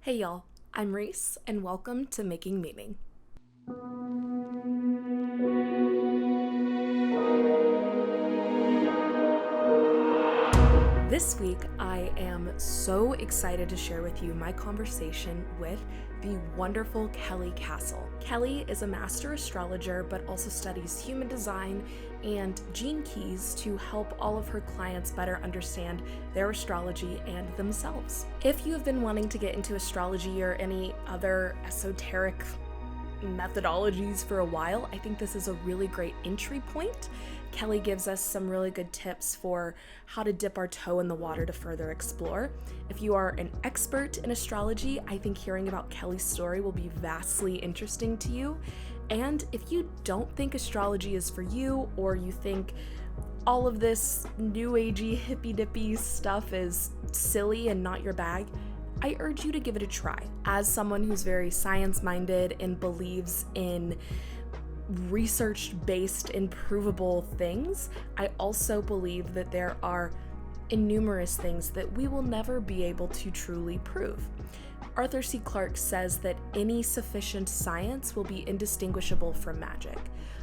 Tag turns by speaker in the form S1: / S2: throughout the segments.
S1: Hey y'all, I'm Reese, and welcome to Making Meaning. This week, I am so excited to share with you my conversation with the wonderful Kelly Kasle. Kelly is a master astrologer, but also studies human design and gene keys to help all of her clients better understand their astrology and themselves. If you have been wanting to get into astrology or any other esoteric methodologies for a while, I think this is a really great entry point. Kelly gives us some really good tips for how to dip our toe in the water to further explore. If you are an expert in astrology, I think hearing about Kelly's story will be vastly interesting to you. And if you don't think astrology is for you, or you think all of this new agey hippy-dippy stuff is silly and not your bag, I urge you to give it a try. As someone who's very science-minded and believes in research-based and provable things, I also believe that there are innumerous things that we will never be able to truly prove. Arthur C. Clarke says that any sufficient science will be indistinguishable from magic.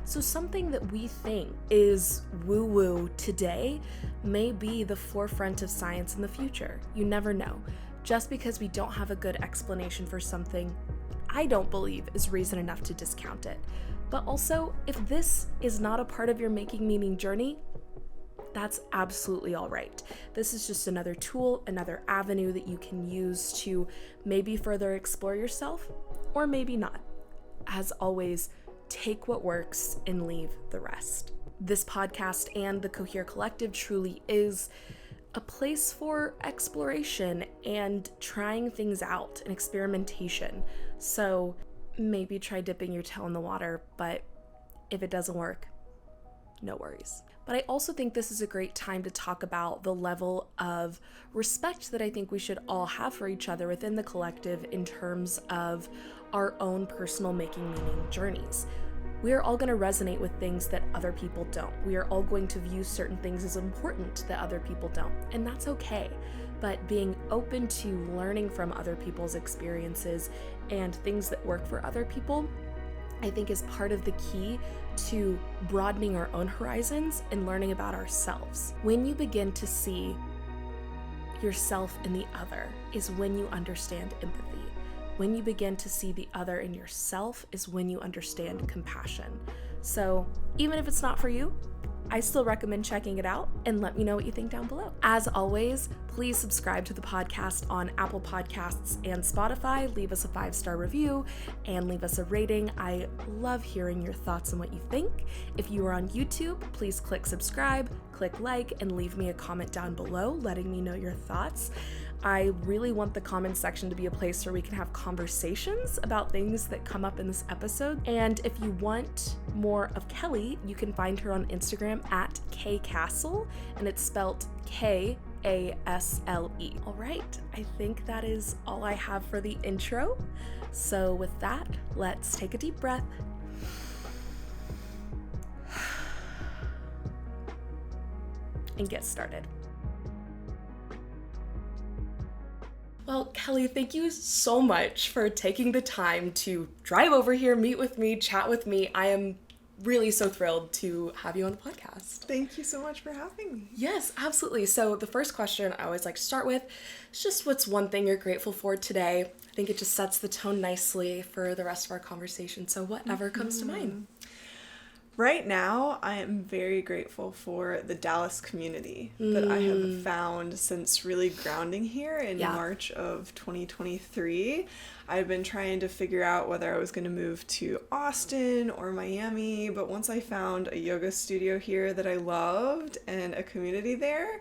S1: So something that we think is woo-woo today may be the forefront of science in the future. You never know. Just because we don't have a good explanation for something, I don't believe is reason enough to discount it. But also, if this is not a part of your making meaning journey, that's absolutely all right. This is just another tool, another avenue that you can use to maybe further explore yourself, or maybe not. As always, take what works and leave the rest. This podcast and the Cohere Collective truly is a place for exploration and trying things out and experimentation. So maybe try dipping your toe in the water, but if it doesn't work, no worries. But I also think this is a great time to talk about the level of respect that I think we should all have for each other within the collective in terms of our own personal making meaning journeys. We are all going to resonate with things that other people don't. We are all going to view certain things as important that other people don't, and that's okay. But being open to learning from other people's experiences and things that work for other people, I think is part of the key to broadening our own horizons and learning about ourselves. When you begin to see yourself in the other is when you understand empathy. When you begin to see the other in yourself is when you understand compassion. So even if it's not for you, I still recommend checking it out and let me know what you think down below. As always, please subscribe to the podcast on Apple Podcasts and Spotify. Leave us a 5-star review and leave us a rating. I love hearing your thoughts on what you think. If you are on YouTube, please click subscribe, click like, and leave me a comment down below letting me know your thoughts. I really want the comment section to be a place where we can have conversations about things that come up in this episode. And if you want more of Kelly, you can find her on Instagram at @KKasle, and it's spelled Kasle. All right, I think that is all I have for the intro. So with that, let's take a deep breath. And get started. Well, Kelly, thank you so much for taking the time to drive over here, meet with me, chat with me. I am really so thrilled to have you on the podcast.
S2: Thank you so much for having me.
S1: Yes, absolutely. So the first question I always like to start with is just what's one thing you're grateful for today? I think it just sets the tone nicely for the rest of our conversation. So whatever comes to mind.
S2: Right now, I am very grateful for the Dallas community that I have found since really grounding here in March of 2023. I've been trying to figure out whether I was going to move to Austin or Miami, but once I found a yoga studio here that I loved and a community there,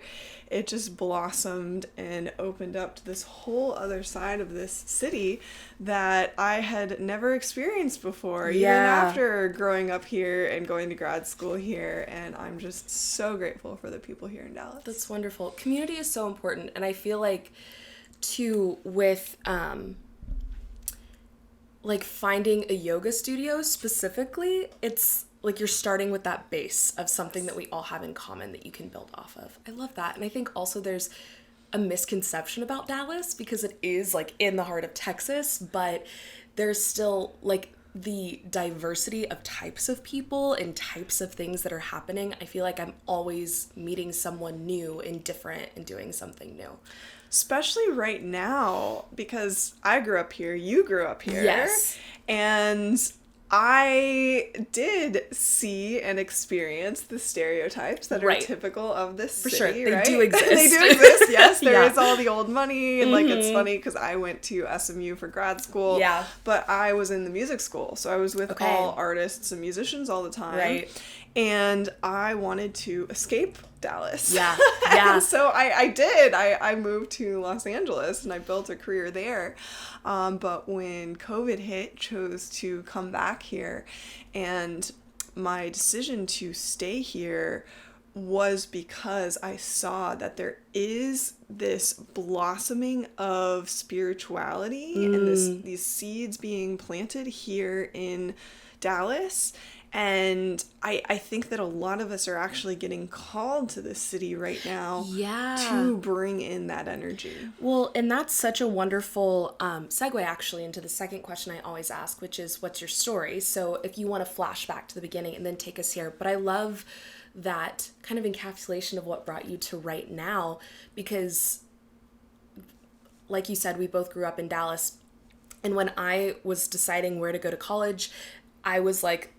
S2: it just blossomed and opened up to this whole other side of this city that I had never experienced before, even after growing up here and going to grad school here. And I'm just so grateful for the people here in Dallas.
S1: That's wonderful. Community is so important. And I feel like, too, with like finding a yoga studio specifically, it's like you're starting with that base of something that we all have in common that you can build off of. I love that. And I think also there's a misconception about Dallas because it is like in the heart of Texas, but there's still like the diversity of types of people and types of things that are happening. I feel like I'm always meeting someone new and different and doing something new.
S2: Especially right now, because I grew up here, you grew up here.
S1: Yes.
S2: And I did see and experience the stereotypes that are typical of this
S1: For
S2: city,
S1: sure.
S2: right?
S1: They do exist.
S2: They do exist, yes. There
S1: Yeah.
S2: is all the old money, and like it's funny because I went to SMU for grad school, but I was in the music school, so I was with all artists and musicians all the time.
S1: Right.
S2: And I wanted to escape Dallas.
S1: Yeah.
S2: And so I did. I moved to Los Angeles and I built a career there. But when COVID hit, chose to come back here. And my decision to stay here was because I saw that there is this blossoming of spirituality and these seeds being planted here in Dallas. And I think that a lot of us are actually getting called to this city right now to bring in that energy.
S1: Well, and that's such a wonderful segue actually into the second question I always ask, which is, what's your story? So if you want to flash back to the beginning and then take us here. But I love that kind of encapsulation of what brought you to right now, because like you said, we both grew up in Dallas. And when I was deciding where to go to college, I was like,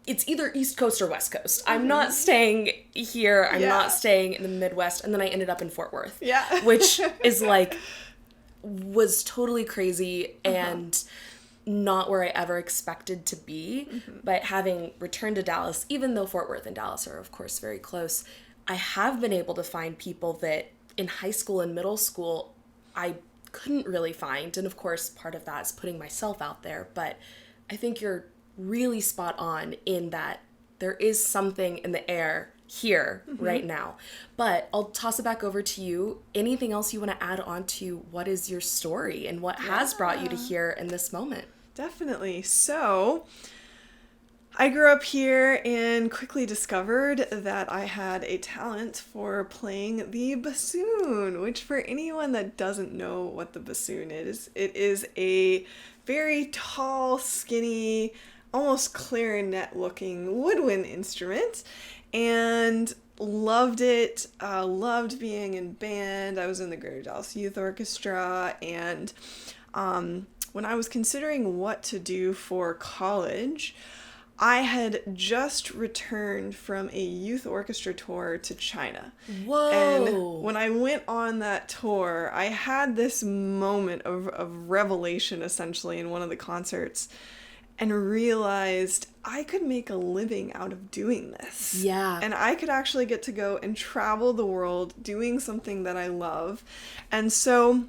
S1: it's either East Coast or West Coast. I'm not staying here. I'm not staying in the Midwest. And then I ended up in Fort Worth. Yeah. Which is like, was totally crazy and not where I ever expected to be. But having returned to Dallas, even though Fort Worth and Dallas are, of course, very close, I have been able to find people that in high school and middle school, I couldn't really find. And of course, part of that is putting myself out there. But I think you're really spot on in that there is something in the air here right now. But I'll toss it back over to you. Anything else you want to add on to what is your story and what has brought you to here in this moment?
S2: Definitely. So I grew up here and quickly discovered that I had a talent for playing the bassoon, which for anyone that doesn't know what the bassoon is, it is a very tall, skinny, almost clarinet-looking woodwind instrument, and loved it, loved being in band. I was in the Greater Dallas Youth Orchestra, and when I was considering what to do for college, I had just returned from a youth orchestra tour to China.
S1: Whoa!
S2: And when I went on that tour, I had this moment of revelation, essentially, in one of the concerts, and realized I could make a living out of doing this.
S1: Yeah.
S2: And I could actually get to go and travel the world doing something that I love. And so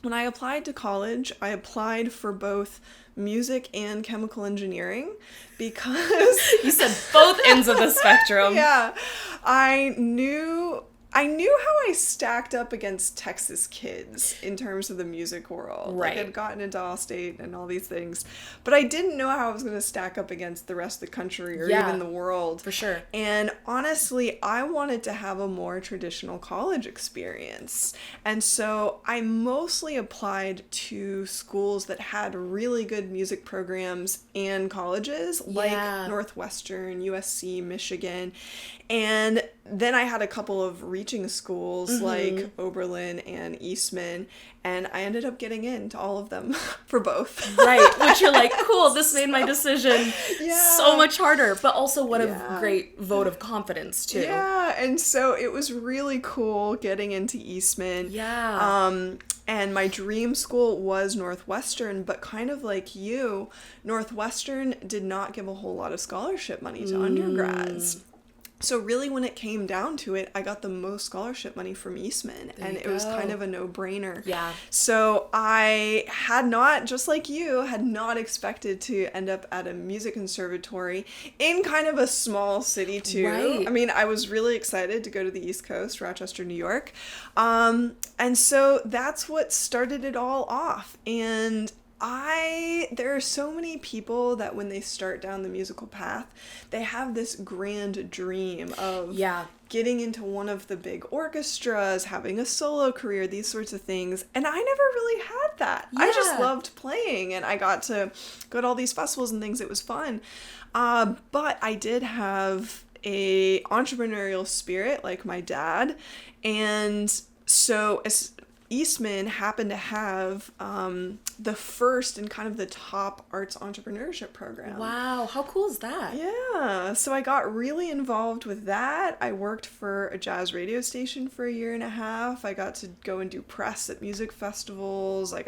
S2: when I applied to college, I applied for both music and chemical engineering because...
S1: You said both ends of the spectrum.
S2: Yeah. I knew how I stacked up against Texas kids in terms of the music world.
S1: Right.
S2: Like I'd gotten into Allstate and all these things, but I didn't know how I was going to stack up against the rest of the country or even the world.
S1: For sure.
S2: And honestly, I wanted to have a more traditional college experience. And so I mostly applied to schools that had really good music programs and colleges like Northwestern, USC, Michigan. And then I had a couple of reaching schools like Oberlin and Eastman, and I ended up getting into all of them for both.
S1: Right, which you're like, cool, this made my decision so much harder, but also what a great vote of confidence, too.
S2: Yeah, and so it was really cool getting into Eastman.
S1: Yeah.
S2: And my dream school was Northwestern, but kind of like you, Northwestern did not give a whole lot of scholarship money to undergrads. So really, when it came down to it, I got the most scholarship money from Eastman, and it was kind of a no-brainer.
S1: Yeah.
S2: So I had not, just like you, had not expected to end up at a music conservatory in kind of a small city, too.
S1: Right.
S2: I mean, I was really excited to go to the East Coast, Rochester, New York. And so that's what started it all off. And There are so many people that when they start down the musical path, they have this grand dream of getting into one of the big orchestras, having a solo career, these sorts of things. And I never really had that. I just loved playing, and I got to go to all these festivals and things. It was fun. But I did have a entrepreneurial spirit like my dad. And so as Eastman happened to have the first and kind of the top arts entrepreneurship program.
S1: Wow, how cool is that?
S2: Yeah, so I got really involved with that. I worked for a jazz radio station for a year and a half. I got to go and do press at music festivals. I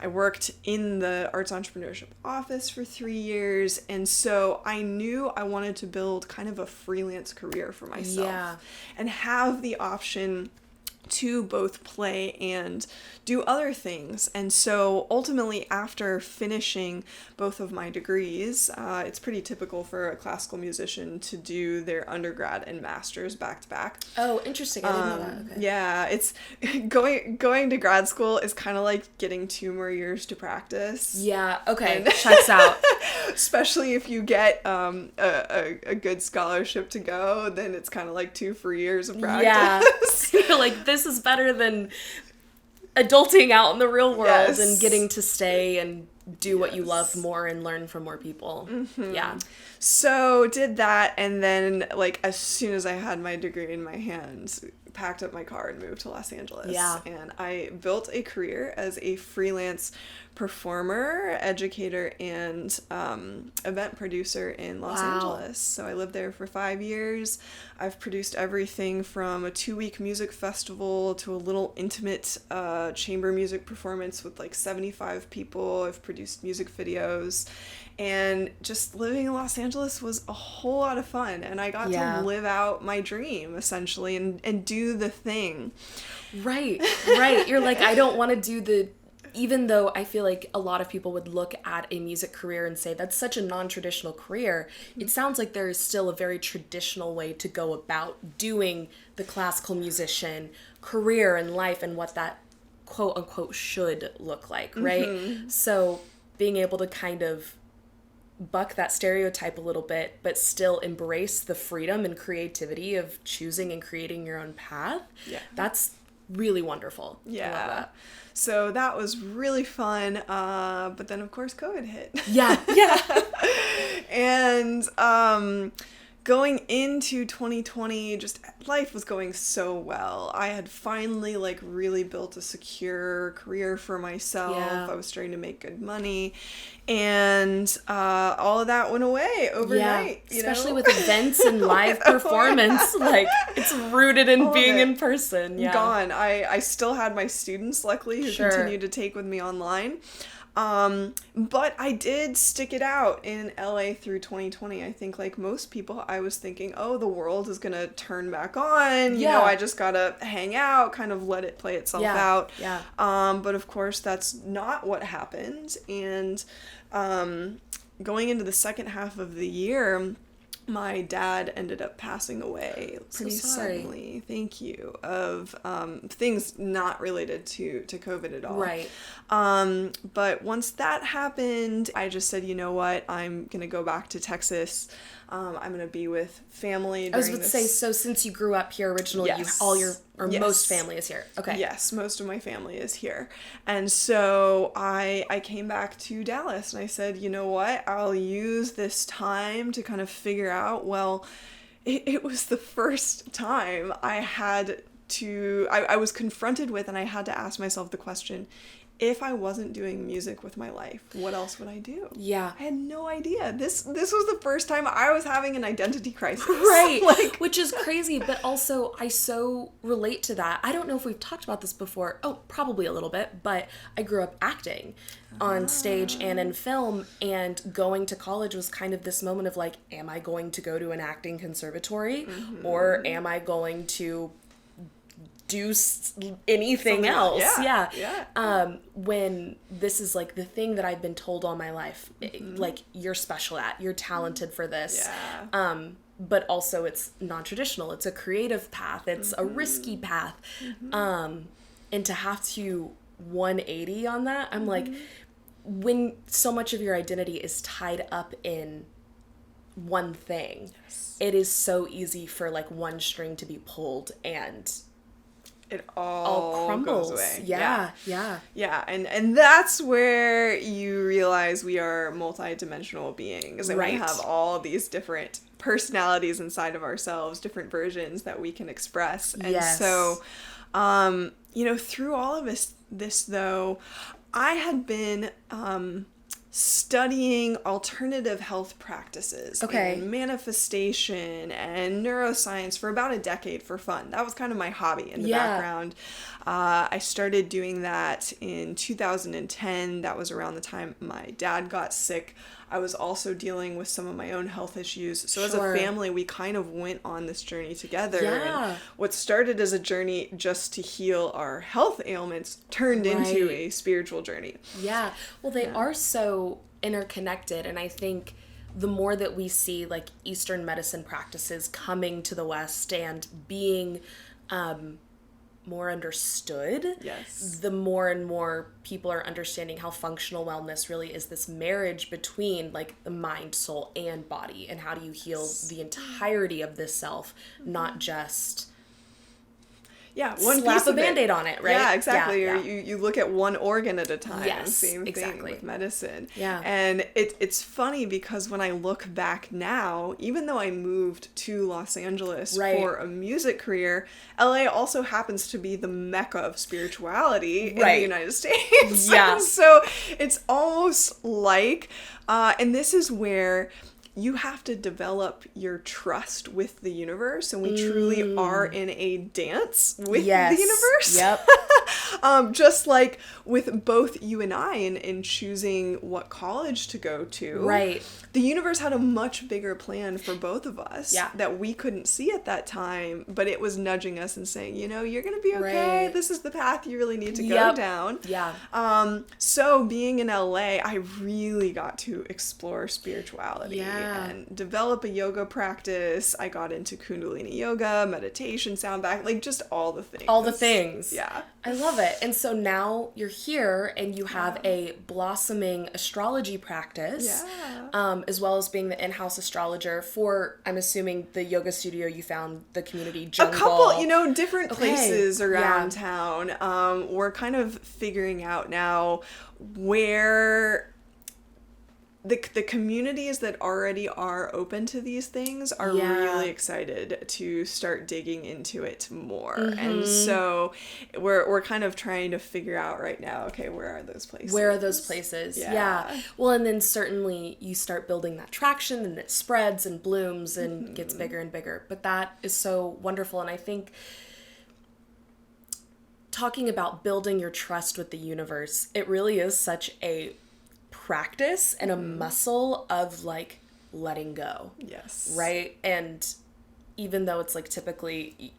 S2: worked in the arts entrepreneurship office for 3 years. And so I knew I wanted to build kind of a freelance career for myself and have the option to both play and do other things. And so ultimately, after finishing both of my degrees, it's pretty typical for a classical musician to do their undergrad and master's back to back.
S1: Oh, interesting. I didn't know that. Okay.
S2: Yeah, it's going to grad school is kind of like getting 2 more years to practice.
S1: Yeah, okay. Checks out.
S2: Especially if you get a good scholarship to go, then it's kind of like 2 free years of practice.
S1: Yeah. You're like, this is better than adulting out in the real world and getting to stay and do what you love more and learn from more people. Mm-hmm. Yeah.
S2: So did that, and then like as soon as I had my degree in my hands, packed up my car and moved to Los Angeles.
S1: Yeah.
S2: And I built a career as a freelance performer, educator, and event producer in Los Angeles. So I lived there for 5 years. I've produced everything from a 2-week music festival to a little intimate chamber music performance with like 75 people. I've produced music videos. And just living in Los Angeles was a whole lot of fun. And I got to live out my dream, essentially, and do the thing.
S1: Right. You're like, I don't want to do even though I feel like a lot of people would look at a music career and say, that's such a non-traditional career, it sounds like there is still a very traditional way to go about doing the classical musician career and life and what that quote-unquote should look like, right? Mm-hmm. So being able to kind of buck that stereotype a little bit, but still embrace the freedom and creativity of choosing and creating your own path, that's really wonderful.
S2: Yeah. I love that. So that was really fun, but then of course COVID hit.
S1: Yeah.
S2: And going into 2020, just life was going so well. I had finally like really built a secure career for myself.
S1: Yeah.
S2: I was starting to make good money, and all of that went away overnight.
S1: Yeah. Especially with events and live performance, like it's rooted in being in person. Yeah.
S2: Gone. I still had my students, luckily, who continued to take with me online. But I did stick it out in LA through 2020. I think like most people, I was thinking, oh, the world is going to turn back on. You know, I just got to hang out, kind of let it play itself out.
S1: Yeah.
S2: But of course that's not what happened. And, going into the second half of the year, my dad ended up passing away pretty suddenly. Thank you. Of things not related to COVID at all.
S1: Right.
S2: But once that happened, I just said, you know what? I'm gonna go back to Texas. I'm gonna be with family.
S1: I was about to say, so since you grew up here originally, most family is here. Okay.
S2: Yes, most of my family is here. And so I came back to Dallas and I said, you know what? I'll use this time to kind of figure out, well, it was the first time I was confronted with, and I had to ask myself the question, if I wasn't doing music with my life, what else would I do?
S1: Yeah.
S2: I had no idea. This was the first time I was having an identity crisis.
S1: Right. Which is crazy, but also I so relate to that. I don't know if we've talked about this before. Oh, probably a little bit, but I grew up acting on stage and in film, and going to college was kind of this moment of like, am I going to go to an acting conservatory or am I going to do anything else? Yeah. When this is like the thing that I've been told all my life, like you're special at, you're talented for this. Yeah. But also it's non-traditional. It's a creative path. It's a risky path. And to have to 180 on that, I'm like, when so much of your identity is tied up in one thing, it is so easy for like one string to be pulled and
S2: it all
S1: crumbles.
S2: Goes away.
S1: Yeah.
S2: And that's where you realize we are multi-dimensional beings, and we have all these different personalities inside of ourselves, different versions that we can express. And so, through all of this though, I had been studying alternative health practices and manifestation and neuroscience for about a decade for fun. That was kind of my hobby in the background. I started doing that in 2010. That was around the time my dad got sick. I was also dealing with some of my own health issues. So as a family, we kind of went on this journey together.
S1: Yeah.
S2: And what started as a journey just to heal our health ailments turned into a spiritual journey.
S1: Yeah. Well, they are so interconnected. And I think the more that we see like Eastern medicine practices coming to the West and being more understood, the more and more people are understanding how functional wellness really is this marriage between like the mind, soul, and body, and how do you heal the entirety of this self, not just
S2: one
S1: slap
S2: piece
S1: a
S2: of
S1: Band-Aid on it, right?
S2: Yeah, exactly.
S1: Yeah,
S2: or you look at one organ at a time.
S1: Yes,
S2: Same thing with medicine.
S1: Yeah.
S2: And it's funny because when I look back now, even though I moved to Los Angeles for a music career, LA also happens to be the mecca of spirituality in the United States.
S1: Yeah.
S2: So it's almost like, and this is where you have to develop your trust with the universe, and we truly are in a dance with the universe.
S1: Yep.
S2: Just like with both you and I in choosing what college to go to.
S1: Right.
S2: The universe had a much bigger plan for both of us that we couldn't see at that time, but it was nudging us and saying, you're going to be okay. This is the path you really need to go down.
S1: Yeah.
S2: So being in LA, I really got to explore spirituality. And develop a yoga practice. I got into Kundalini yoga, meditation, sound back, like just all the things.
S1: All the things.
S2: Yeah.
S1: I love it. And so now you're here and you have a blossoming astrology practice, as well as being the in-house astrologer for, I'm assuming, the yoga studio you found, the community jungle.
S2: A couple, different places around town. We're kind of figuring out now where the communities that already are open to these things are really excited to start digging into it more. And so we're kind of trying to figure out right now, okay, where are those places?
S1: Where are those places? Yeah. Well, and then certainly you start building that traction and it spreads and blooms and gets bigger and bigger. But that is so wonderful. And I think talking about building your trust with the universe, it really is such a practice and a muscle of like letting go.
S2: Yes.
S1: Right? And even though it's like typically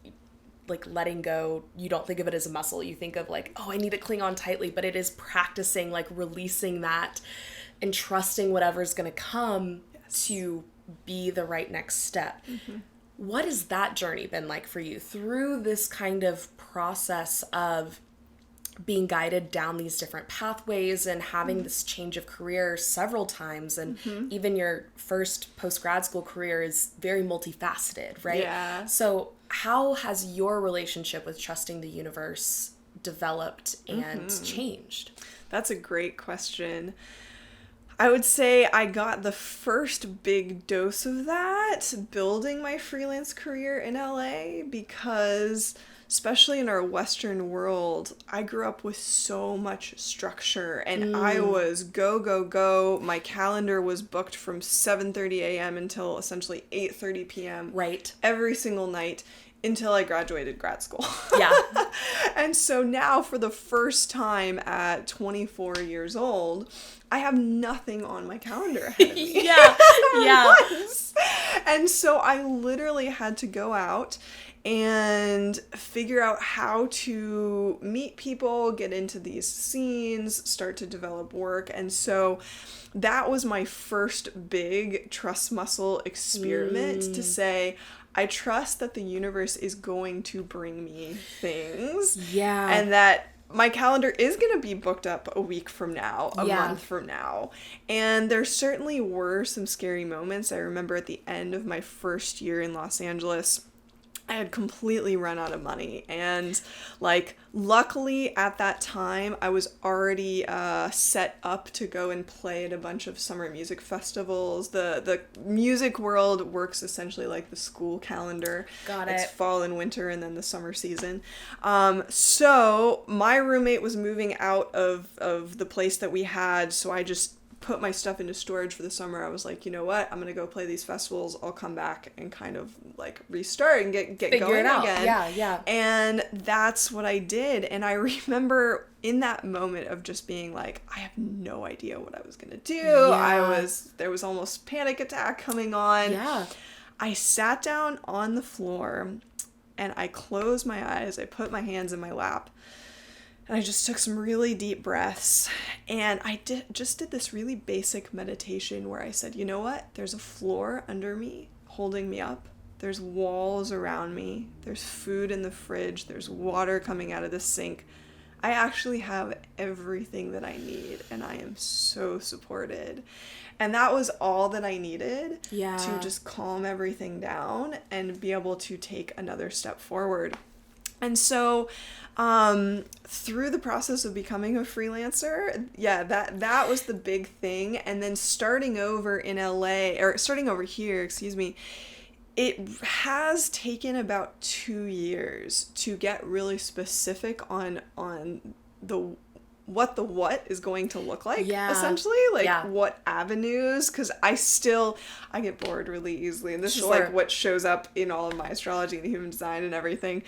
S1: like letting go, you don't think of it as a muscle. You think of like, oh, I need to cling on tightly, but it is practicing like releasing that and trusting whatever's going to come to be the right next step. What has that journey been like for you through this kind of process of being guided down these different pathways and having this change of career several times, and even your first post-grad school career is very multifaceted, right?
S2: Yeah.
S1: So how has your relationship with trusting the universe developed and changed?
S2: That's a great question. I would say I got the first big dose of that building my freelance career in LA because, especially in our Western world, I grew up with so much structure and I was go, go, go. My calendar was booked from 7:30 a.m. until essentially 8:30 p.m.
S1: Right.
S2: Every single night until I graduated grad school.
S1: Yeah.
S2: And so now for the first time at 24 years old, I have nothing on my calendar ahead of me.
S1: Yeah.
S2: And so I literally had to go out and figure out how to meet people, get into these scenes, start to develop work. And so that was my first big trust muscle experiment to say, I trust that the universe is going to bring me things.
S1: Yeah.
S2: And that my calendar is going to be booked up a week from now, a month from now. And there certainly were some scary moments. I remember at the end of my first year in Los Angeles, I had completely run out of money. And like, luckily at that time, I was already set up to go and play at a bunch of summer music festivals. The music world works essentially like the school calendar.
S1: Got it.
S2: It's fall and winter and then the summer season. So my roommate was moving out of the place that we had, so I just put my stuff into storage for the summer. I was like, you know what? I'm gonna go play these festivals. I'll come back and kind of like restart and get going again.
S1: Yeah.
S2: And that's what I did. And I remember in that moment of just being like, I have no idea what I was gonna do.
S1: Yeah.
S2: There was almost panic attack coming on.
S1: Yeah.
S2: I sat down on the floor and I closed my eyes. I put my hands in my lap. And I just took some really deep breaths, and I did this really basic meditation where I said, you know what? There's a floor under me holding me up. There's walls around me. There's food in the fridge. There's water coming out of the sink. I actually have everything that I need, and I am so supported. And that was all that I needed to just calm everything down and be able to take another step forward. And so through the process of becoming a freelancer, that was the big thing. And then starting over here, it has taken about 2 years to get really specific on what is going to look like, essentially, what avenues, because I get bored really easily, and this is like what shows up in all of my astrology and human design and everything.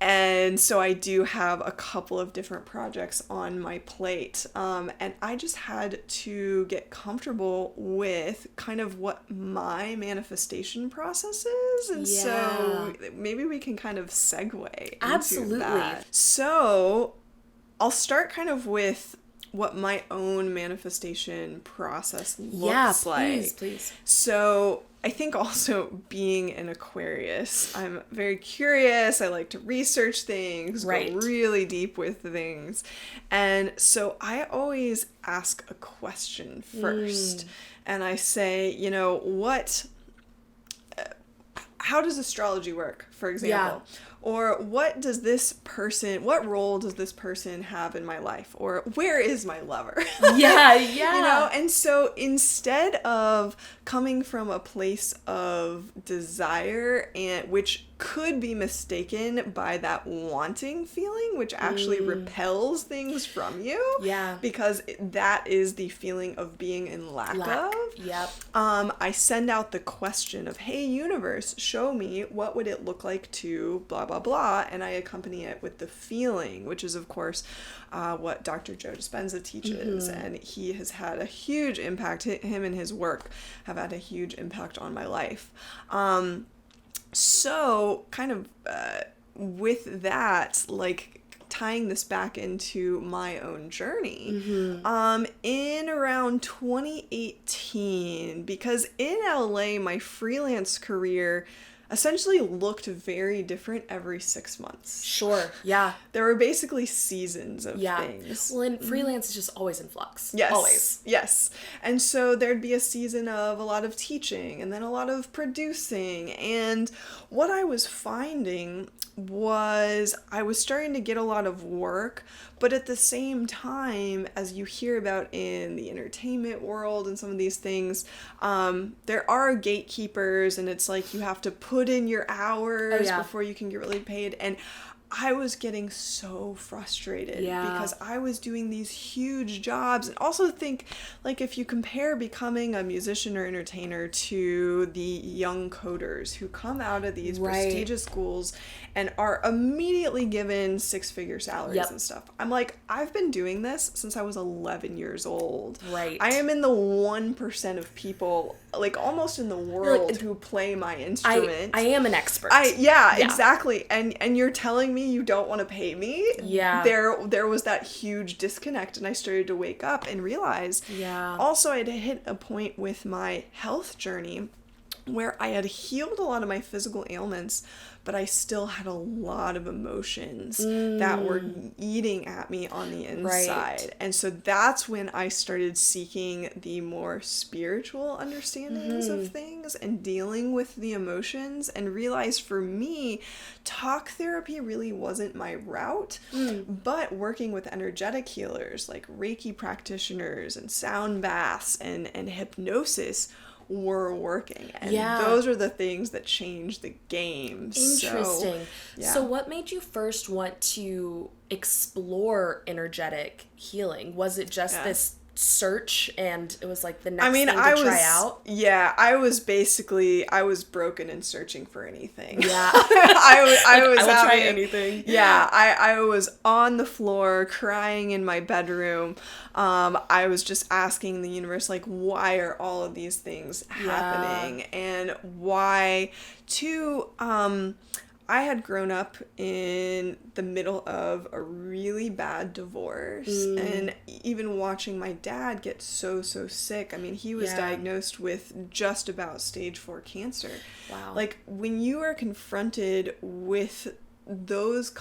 S2: And so I do have a couple of different projects on my plate. And I just had to get comfortable with kind of what my manifestation process is. And so maybe we can kind of segue into that. So I'll start kind of with what my own manifestation process looks like. Please. So I think also being an Aquarius, I'm very curious. I like to research things, go really deep with things. And so I always ask a question first. And I say, you know, how does astrology work, for example? Or what role does this person have in my life? Or where is my lover? You know? And so instead of coming from a place of desire, and which could be mistaken by that wanting feeling, which actually repels things from you. Because that is the feeling of being in lack of. I send out the question of, hey, universe, show me what would it look like to blah, blah, blah. And I accompany it with the feeling, which is, of course, what Dr. Joe Dispenza teaches. And he has had a huge impact. Him and his work have had a huge impact on my life. So kind of with that, like tying this back into my own journey, in around 2018, because in LA, my freelance career essentially looked very different every 6 months. There were basically seasons of things.
S1: Well, and freelance is just always in flux.
S2: Yes. And so there'd be a season of a lot of teaching and then a lot of producing. And what I was finding was I was starting to get a lot of work, but at the same time, as you hear about in the entertainment world and some of these things, there are gatekeepers, and it's like you have to put in your hours before you can get really paid. And I was getting so frustrated because I was doing these huge jobs. And also think, like, if you compare becoming a musician or entertainer to the young coders who come out of these prestigious schools and are immediately given 6-figure salaries and stuff. I'm like, I've been doing this since I was 11 years old. I am in the 1% of people, like almost in the world, who play my instrument.
S1: I am an expert.
S2: Exactly. And you're telling me you don't want to pay me? There was that huge disconnect, and I started to wake up and realize. Also, I had hit a point with my health journey where I had healed a lot of my physical ailments, but I still had a lot of emotions that were eating at me on the inside. Right. And so that's when I started seeking the more spiritual understandings of things and dealing with the emotions, and realized for me, talk therapy really wasn't my route, but working with energetic healers like Reiki practitioners and sound baths and hypnosis were working, and those are the things that changed the game.
S1: Interesting. So what made you first want to explore energetic healing? Was it just this search and it was like the next thing to try out?
S2: Yeah, I was broken and searching for anything.
S1: Yeah.
S2: I will
S1: try anything.
S2: Yeah, I was on the floor crying in my bedroom. I was just asking the universe, like, why are all of these things happening? And why, too, I had grown up in the middle of a really bad divorce, and even watching my dad get so
S1: sick.
S2: I mean, he was diagnosed with just about stage 4 cancer.
S1: Wow.
S2: Like, when you are confronted with those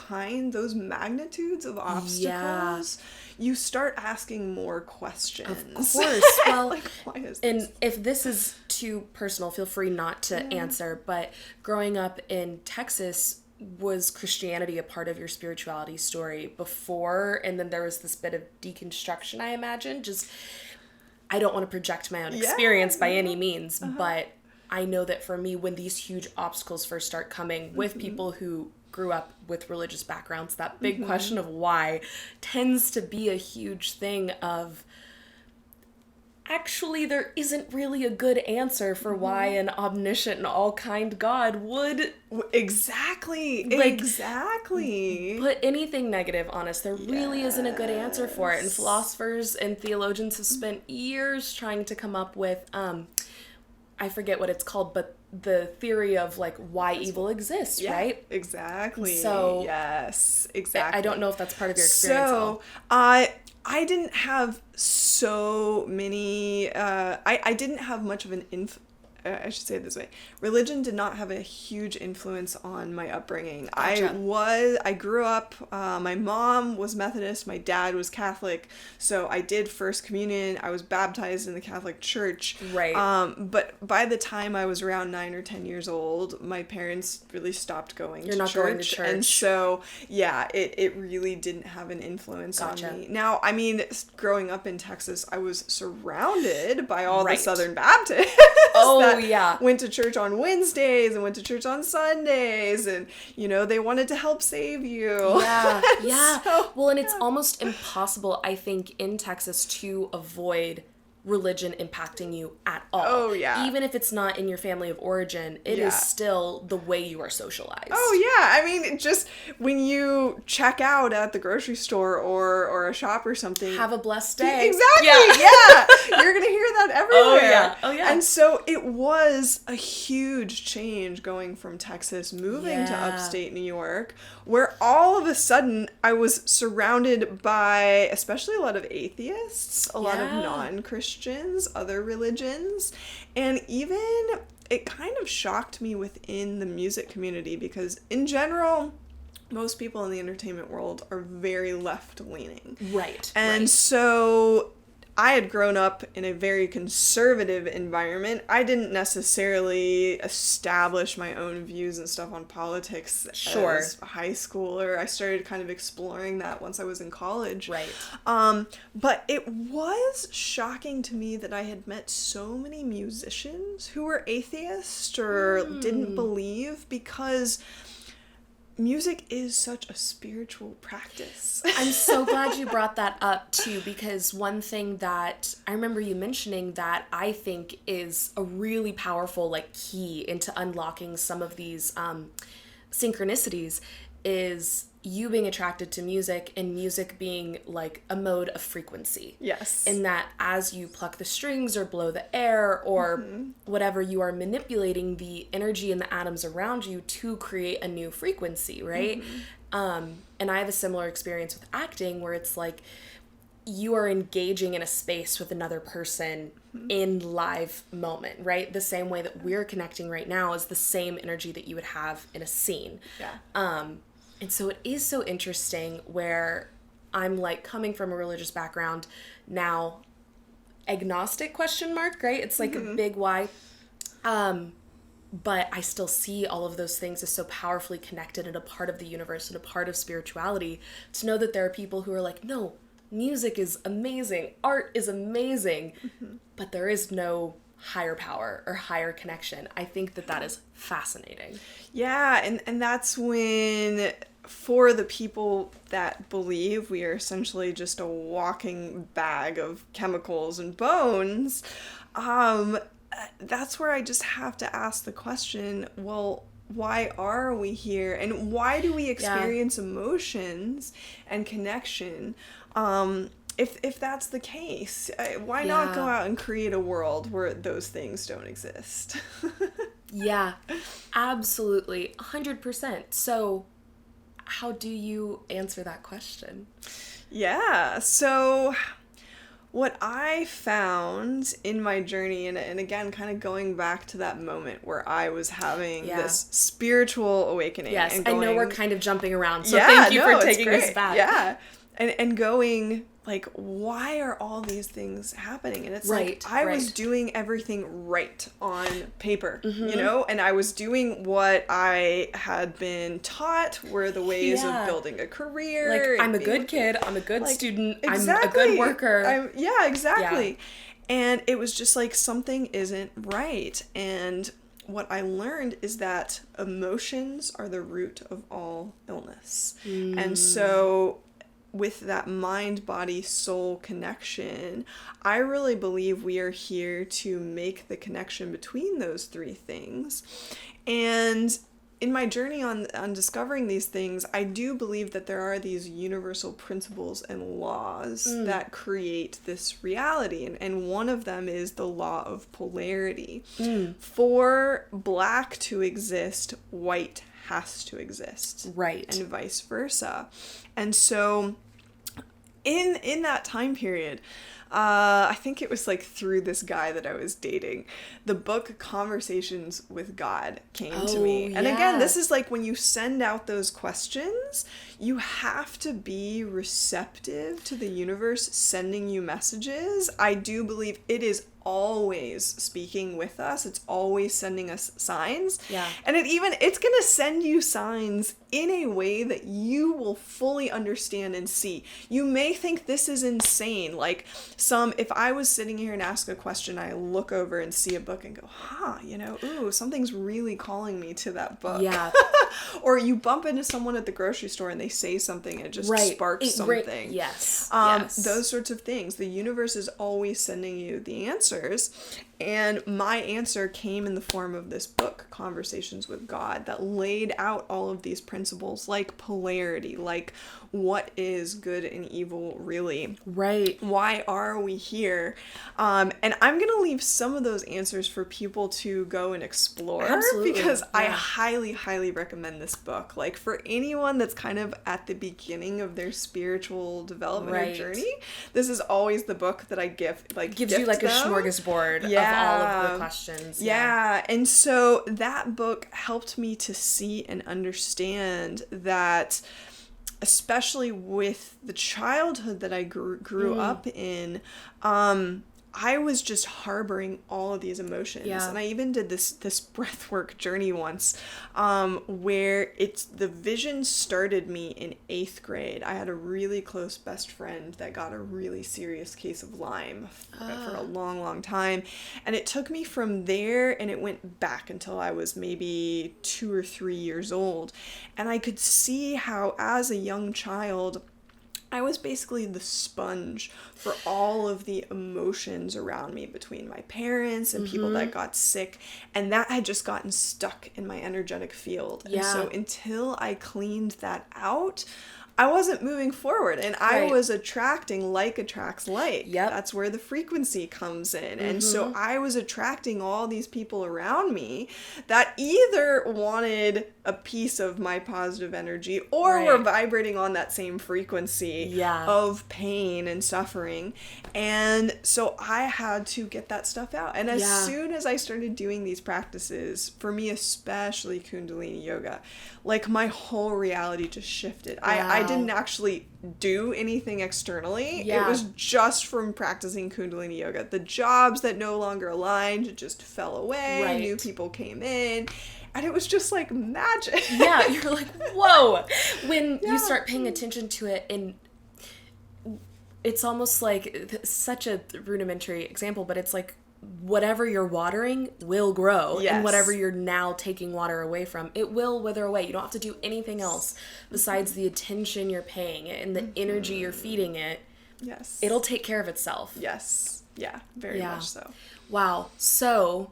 S2: magnitudes of obstacles, you start asking more questions.
S1: Of course. Well,
S2: like, why is this?
S1: And if this is too personal, feel free not to answer, but growing up in Texas, was Christianity a part of your spirituality story before, and then there was this bit of deconstruction, I imagine? Just, I don't want to project my own experience by any means, but I know that for me, when these huge obstacles first start coming with people who grew up with religious backgrounds, that big question of why tends to be a huge thing of, actually, there isn't really a good answer for why an omniscient and all-kind God would...
S2: Exactly.
S1: Put anything negative on us. There really isn't a good answer for it. And philosophers and theologians have spent years trying to come up with, I forget what it's called, but the theory of, like, why evil exists, right?
S2: Exactly.
S1: So,
S2: yes, exactly.
S1: I don't know if that's part of your experience.
S2: So, I didn't have so many, I didn't have much of an I should say it this way. Religion did not have a huge influence on my upbringing.
S1: Gotcha.
S2: I grew up, my mom was Methodist, my dad was Catholic, so I did First Communion, I was baptized in the Catholic Church.
S1: Right.
S2: But by the time I was around 9 or 10 years old, my parents really stopped going to church.
S1: Going to church.
S2: And so, it really didn't have an influence on me. Now, I mean, growing up in Texas, I was surrounded by all the Southern Baptists. Went to church on Wednesdays and went to church on Sundays, and they wanted to help save you.
S1: Well, and it's almost impossible, I think, in Texas to avoid religion impacting you at all.
S2: Oh, yeah.
S1: Even if it's not in your family of origin, it is still the way you are socialized.
S2: Oh, yeah. I mean, just when you check out at the grocery store or a shop or something.
S1: Have a blessed day.
S2: Exactly. Yeah. You're going to hear that everywhere.
S1: Oh, yeah.
S2: And so it was a huge change going from Texas, moving to upstate New York, where all of a sudden I was surrounded by, especially a lot of atheists, a lot of non-Christians, other religions, and even it kind of shocked me within the music community, because in general, most people in the entertainment world are very left-leaning.
S1: Right.
S2: And so I had grown up in a very conservative environment. I didn't necessarily establish my own views and stuff on politics as a high schooler. I started kind of exploring that once I was in college.
S1: Right.
S2: But it was shocking to me that I had met so many musicians who were atheists or didn't believe, because music is such a spiritual practice.
S1: I'm so glad you brought that up, too, because one thing that I remember you mentioning that I think is a really powerful, like, key into unlocking some of these synchronicities is you being attracted to music, and music being like a mode of frequency.
S2: Yes.
S1: In that as you pluck the strings or blow the air or whatever, you are manipulating the energy in the atoms around you to create a new frequency, right? And I have a similar experience with acting where it's like you are engaging in a space with another person in live moment, right? The same way that we're connecting right now is the same energy that you would have in a scene.
S2: Yeah.
S1: And so it is so interesting where I'm like coming from a religious background now, agnostic question mark, right? It's like a big why. But I still see all of those things as so powerfully connected and a part of the universe and a part of spirituality, to know that there are people who are like, no, music is amazing, art is amazing, but there is no higher power or higher connection. I think that that is fascinating.
S2: Yeah, and that's when, for the people that believe we are essentially just a walking bag of chemicals and bones, that's where I just have to ask the question, well, why are we here? And why do we experience emotions and connection? If that's the case, why not go out and create a world where those things don't exist?
S1: Yeah, absolutely. 100%. So how do you answer that question?
S2: Yeah, so what I found in my journey, and again, kind of going back to that moment where I was having this spiritual awakening.
S1: Yes,
S2: and going,
S1: I know we're kind of jumping around, so thank you for taking us back.
S2: Yeah, and going, like, why are all these things happening? And it's like, I was doing everything right on paper, you know? And I was doing what I had been taught were the ways of building a career.
S1: Like, I'm a good kid, I'm a good student, I'm a good worker.
S2: Exactly. Yeah. And it was just like, something isn't right. And what I learned is that emotions are the root of all illness. And so with that mind, body, soul connection, I really believe we are here to make the connection between those three things. And in my journey on discovering these things, I do believe that there are these universal principles and laws that create this reality. And one of them is the law of polarity. For black to exist, white has to exist.
S1: Right.
S2: And vice versa. And so in that time period, I think it was like through this guy that I was dating, the book Conversations with God came to me. And again, this is like when you send out those questions, you have to be receptive to the universe sending you messages. I do believe it is always speaking with us. It's always sending us signs. Yeah. And it's going to send you signs in a way that you will fully understand and see. You may think this is insane. Like if I was sitting here and ask a question, I look over and see a book and go, ooh, something's really calling me to that book. Yeah. Or you bump into someone at the grocery store and they say something, it just sparks something.
S1: Yes.
S2: Those sorts of things. The universe is always sending you the answers. And my answer came in the form of this book, Conversations with God, that laid out all of these principles, like polarity, like what is good and evil really? Right. Why are we here? And I'm going to leave some of those answers for people to go and explore. Absolutely. Because I highly, highly recommend this book. Like, for anyone that's kind of at the beginning of their spiritual development or journey, this is always the book that I gives you like
S1: a smorgasbord of all of the questions.
S2: Yeah. And so that book helped me to see and understand that, especially with the childhood that I grew up in, I was just harboring all of these emotions. Yeah. And I even did this breathwork journey once, where the vision started me in 8th grade. I had a really close best friend that got a really serious case of Lyme for a long, long time. And it took me from there, and it went back until I was maybe 2 or 3 years old. And I could see how, as a young child, I was basically the sponge for all of the emotions around me, between my parents and people that got sick, and that had just gotten stuck in my energetic field. Yeah. And so until I cleaned that out, I wasn't moving forward, and I
S1: Right.
S2: was attracting like attracts like.
S1: Yep.
S2: That's where the frequency comes in. And so I was attracting all these people around me that either wanted a piece of my positive energy or
S1: Right.
S2: were vibrating on that same frequency
S1: Yeah.
S2: of pain and suffering. And so I had to get that stuff out. And as
S1: Yeah.
S2: soon as I started doing these practices, for me especially Kundalini yoga, like my whole reality just shifted. I
S1: Wow.
S2: didn't actually do anything externally.
S1: Yeah.
S2: It was just from practicing Kundalini yoga. The jobs that no longer aligned just fell away.
S1: Right.
S2: New people came in. And it was just like magic.
S1: Yeah, you're like, whoa. When
S2: Yeah.
S1: you start paying attention to it, and it's almost like such a rudimentary example, but it's like whatever you're watering will grow.
S2: Yes.
S1: And whatever you're now taking water away from, it will wither away. You don't have to do anything else besides the attention you're paying it and the energy you're feeding it.
S2: Yes.
S1: It'll take care of itself.
S2: Yes. Yeah, very
S1: Yeah.
S2: much so.
S1: Wow. So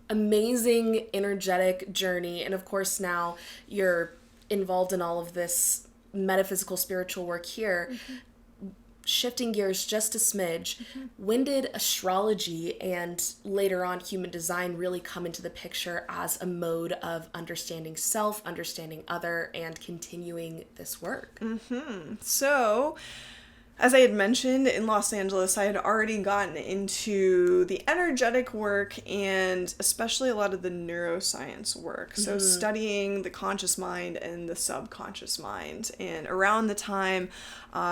S1: amazing, energetic journey. And of course, now you're involved in all of this metaphysical, spiritual work here. Shifting gears just a smidge, when did astrology and later on human design really come into the picture as a mode of understanding self, understanding other, and continuing this work?
S2: So, as I had mentioned, in Los Angeles, I had already gotten into the energetic work and especially a lot of the neuroscience work. So studying the conscious mind and the subconscious mind. And around the time,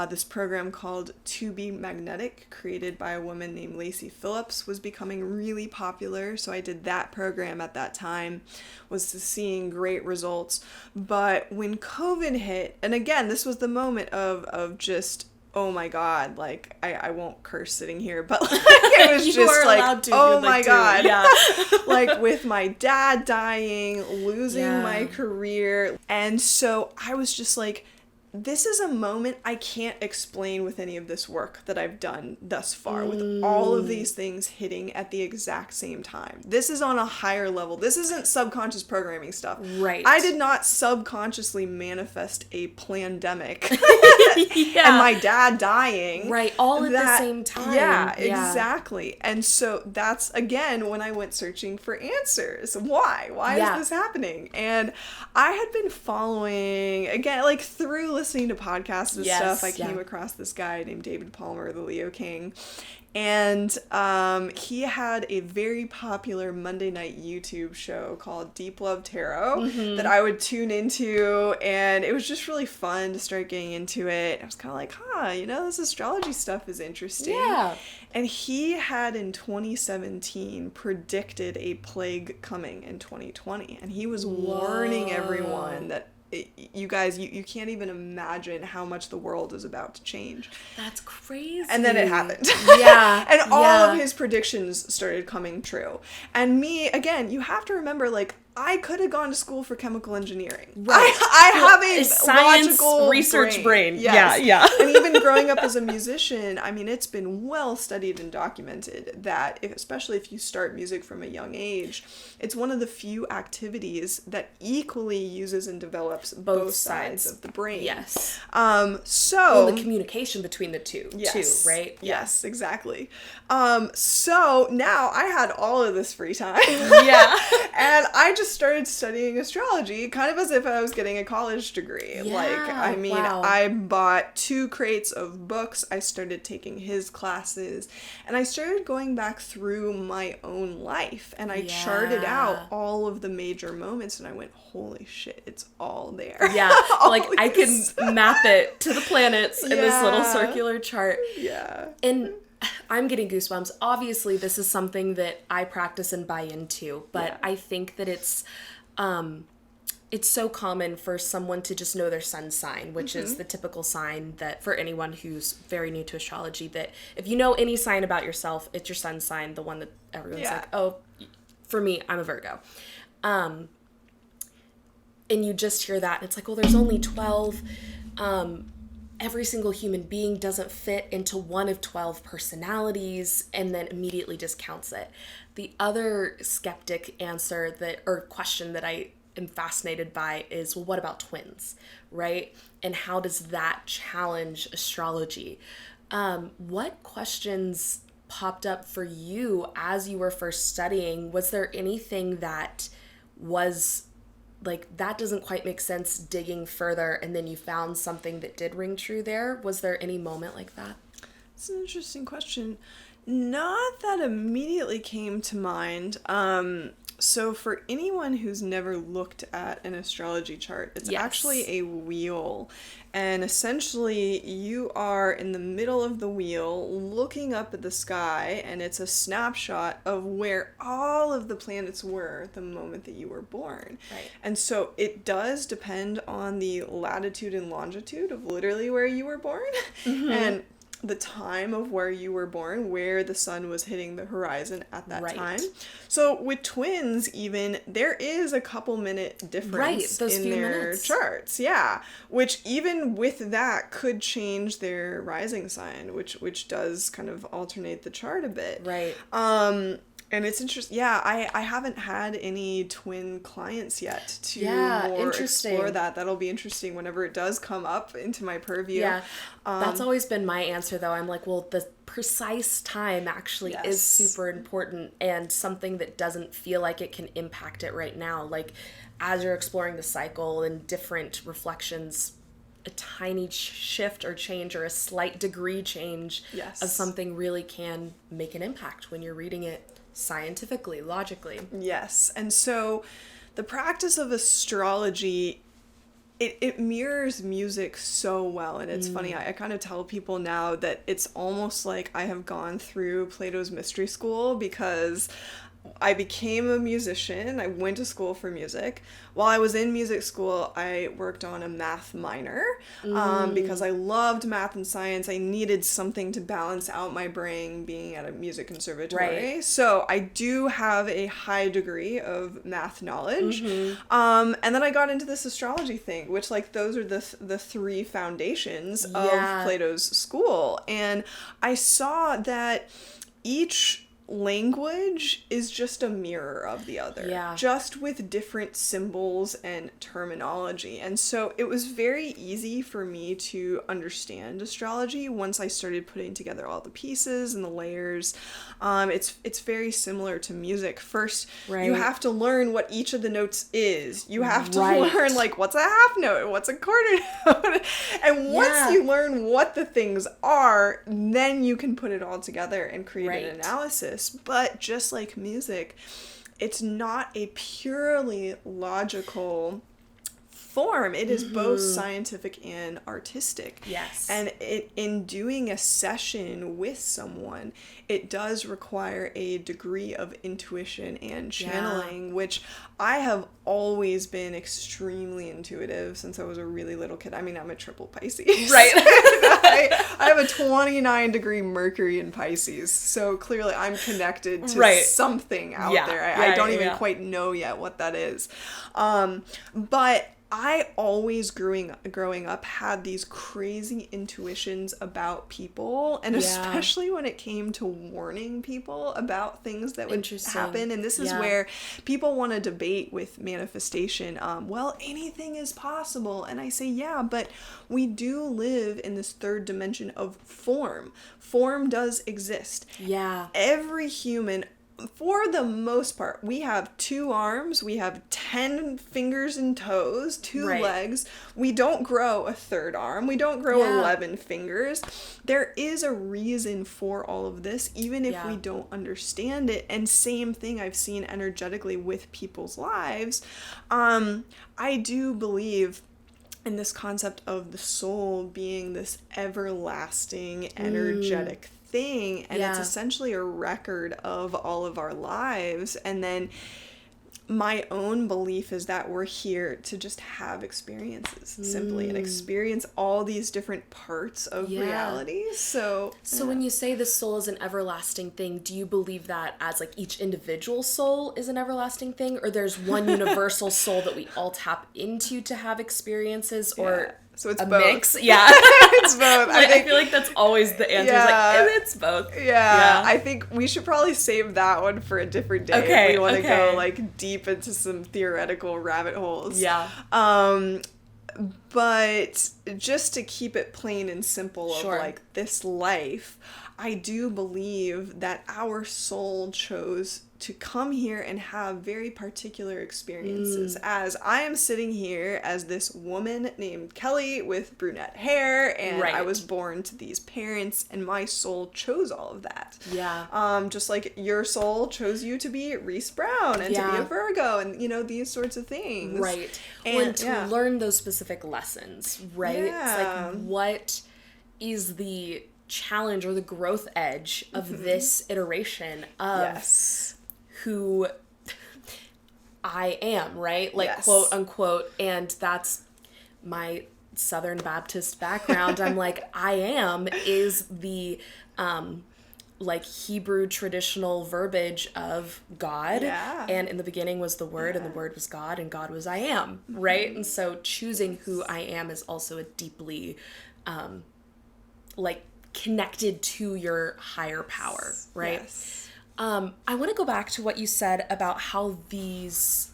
S2: this program called To Be Magnetic, created by a woman named Lacey Phillips, was becoming really popular. So I did that program at that time, was seeing great results. But when COVID hit, and again, this was the moment of just, oh my God, like, I won't curse sitting here, but like, it was
S1: You
S2: just
S1: are
S2: like,
S1: allowed to,
S2: oh
S1: you'd
S2: my
S1: like to.
S2: God.
S1: Yeah.
S2: Like with my dad dying, losing
S1: Yeah.
S2: my career. And so I was just like, this is a moment I can't explain with any of this work that I've done thus far, with all of these things hitting at the exact same time. This is on a higher level. This isn't subconscious programming stuff.
S1: Right.
S2: I did not subconsciously manifest a plandemic
S1: Yeah.
S2: and my dad dying.
S1: Right, all at the same time.
S2: Yeah,
S1: Yeah.
S2: exactly. And so that's, again, when I went searching for answers. Why? Why
S1: Yeah.
S2: is this happening? And I had been following, again, like through listening to podcasts and
S1: Yes,
S2: stuff, I
S1: yeah.
S2: came across this guy named David Palmer, the Leo King. And he had a very popular Monday night YouTube show called Deep Love Tarot that I would tune into, and it was just really fun to start getting into it. I was kind of like, this astrology stuff is interesting.
S1: Yeah.
S2: And he had in 2017 predicted a plague coming in 2020, and he was warning everyone that you guys, you can't even imagine how much the world is about to change.
S1: That's crazy.
S2: And then it happened.
S1: Yeah.
S2: And all
S1: yeah.
S2: of his predictions started coming true. And me, again, you have to remember, like, I could have gone to school for chemical engineering.
S1: Right.
S2: I have a
S1: science
S2: logical
S1: research brain.
S2: Yes.
S1: Yeah.
S2: And even growing up as a musician, I mean, it's been well studied and documented that, especially if you start music from a young age, it's one of the few activities that equally uses and develops both sides of the brain.
S1: Yes.
S2: So
S1: the communication between the two,
S2: yes,
S1: too, right?
S2: Yes, exactly. So now I had all of this free time.
S1: Yeah.
S2: And I just started studying astrology kind of as if I was getting a college degree.
S1: Yeah, wow.
S2: I bought 2 crates of books. I started taking his classes, and I started going back through my own life, and I charted out all of the major moments, and I went, holy shit, it's all there.
S1: Yeah. Like, I can map it to the planets in this little
S2: Yeah.
S1: circular chart.
S2: Yeah.
S1: And I'm getting goosebumps. Obviously, this is something that I practice and buy into, but
S2: Yeah.
S1: I think that it's so common for someone to just know their sun sign, which is the typical sign that, for anyone who's very new to astrology, that if you know any sign about yourself, it's your sun sign, the one that everyone's like, oh, for me, I'm a Virgo. And you just hear that, and it's like, well, there's only 12. Every single human being doesn't fit into one of 12 personalities, and then immediately discounts it. The other skeptic answer or question that I am fascinated by is, well, what about twins, right? And how does that challenge astrology? What questions popped up for you as you were first studying? Was there anything that was like, that doesn't quite make sense, digging further, and then you found something that did ring true there? Was there any moment like that?
S2: It's an interesting question. Not that immediately came to mind. So for anyone who's never looked at an astrology chart, it's actually a wheel. And essentially you are in the middle of the wheel looking up at the sky, and it's a snapshot of where all of the planets were the moment that you were born.
S1: Right.
S2: And so it does depend on the latitude and longitude of literally where you were born. Mm-hmm. And the time of where you were born, where the sun was hitting the horizon at that time. So with twins, even, there is a couple minute difference in their charts. Yeah. Which even with that could change their rising sign, which does kind of alternate the chart a bit.
S1: Right.
S2: And it's interesting. Yeah, I haven't had any twin clients yet to more explore that. That'll be interesting whenever it does come up into my purview.
S1: Yeah, that's always been my answer, though. I'm like, well, the precise time actually is super important, and something that doesn't feel like it can impact it right now. Like, as you're exploring the cycle and different reflections, a tiny shift or change or a slight degree change of something really can make an impact when you're reading it scientifically, logically.
S2: Yes. And so the practice of astrology, it mirrors music so well. And it's funny, I kind of tell people now that it's almost like I have gone through Plato's Mystery School, because I became a musician. I went to school for music. While I was in music school, I worked on a math minor because I loved math and science. I needed something to balance out my brain being at a music conservatory. Right. So I do have a high degree of math knowledge. And then I got into this astrology thing, which, like, those are the three foundations of Plato's school. And I saw that each language is just a mirror of the other, just with different symbols and terminology. And so it was very easy for me to understand astrology once I started putting together all the pieces and the layers. It's very similar to music. First, you have to learn what each of the notes is. You have to learn, like, what's a half note, what's a quarter note. And once you learn what the things are, then you can put it all together and create an analysis. But just like music, it's not a purely logical form. It is both scientific and artistic. Yes. And in doing a session with someone, it does require a degree of intuition and channeling, which I have always been extremely intuitive since I was a really little kid. I mean, I'm a triple Pisces. Right. I have a 29-degree Mercury in Pisces, so clearly I'm connected to something out there. I don't even quite know yet what that is. But I always, growing up, had these crazy intuitions about people, and especially when it came to warning people about things that would happen. And this is where people want to debate with manifestation. Well, anything is possible. And I say, yeah, but we do live in this third dimension of form. Form does exist. Yeah. Every human, for the most part, we have 2 arms, we have 10 fingers and toes, 2 legs. We don't grow a third arm. We don't grow 11 fingers. There is a reason for all of this, even if we don't understand it. And same thing I've seen energetically with people's lives. I do believe in this concept of the soul being this everlasting, energetic thing, and it's essentially a record of all of our lives. And then my own belief is that we're here to just have experiences simply and experience all these different parts of reality. So
S1: when you say the soul is an everlasting thing, do you believe that as, like, each individual soul is an everlasting thing, or there's one universal soul that we all tap into to have experiences, or
S2: So it's
S1: a
S2: both.
S1: mix. Yeah.
S2: It's both.
S1: I feel like that's always the answer.
S2: Yeah.
S1: And it's both.
S2: Yeah. I think we should probably save that one for a different day.
S1: Okay.
S2: If we want to go like deep into some theoretical rabbit holes.
S1: Yeah.
S2: But just to keep it plain and simple of like this life, I do believe that our soul chose to come here and have very particular experiences. As I am sitting here as this woman named Kelly with brunette hair, and I was born to these parents, and my soul chose all of that.
S1: Yeah.
S2: Just like your soul chose you to be Reese Brown and to be a Virgo, and you know, these sorts of things.
S1: Right. And to learn those specific lessons, right? It's like, what is the challenge or the growth edge of this iteration of who I am, right? Like, quote unquote. And that's my Southern Baptist background. I'm like, I am is the like Hebrew traditional verbiage of God. Yeah. And in the beginning was the Word, and the Word was God, and God was I am, right? And so choosing who I am is also a deeply like connected to your higher power, right? Yes. I want to go back to what you said about how these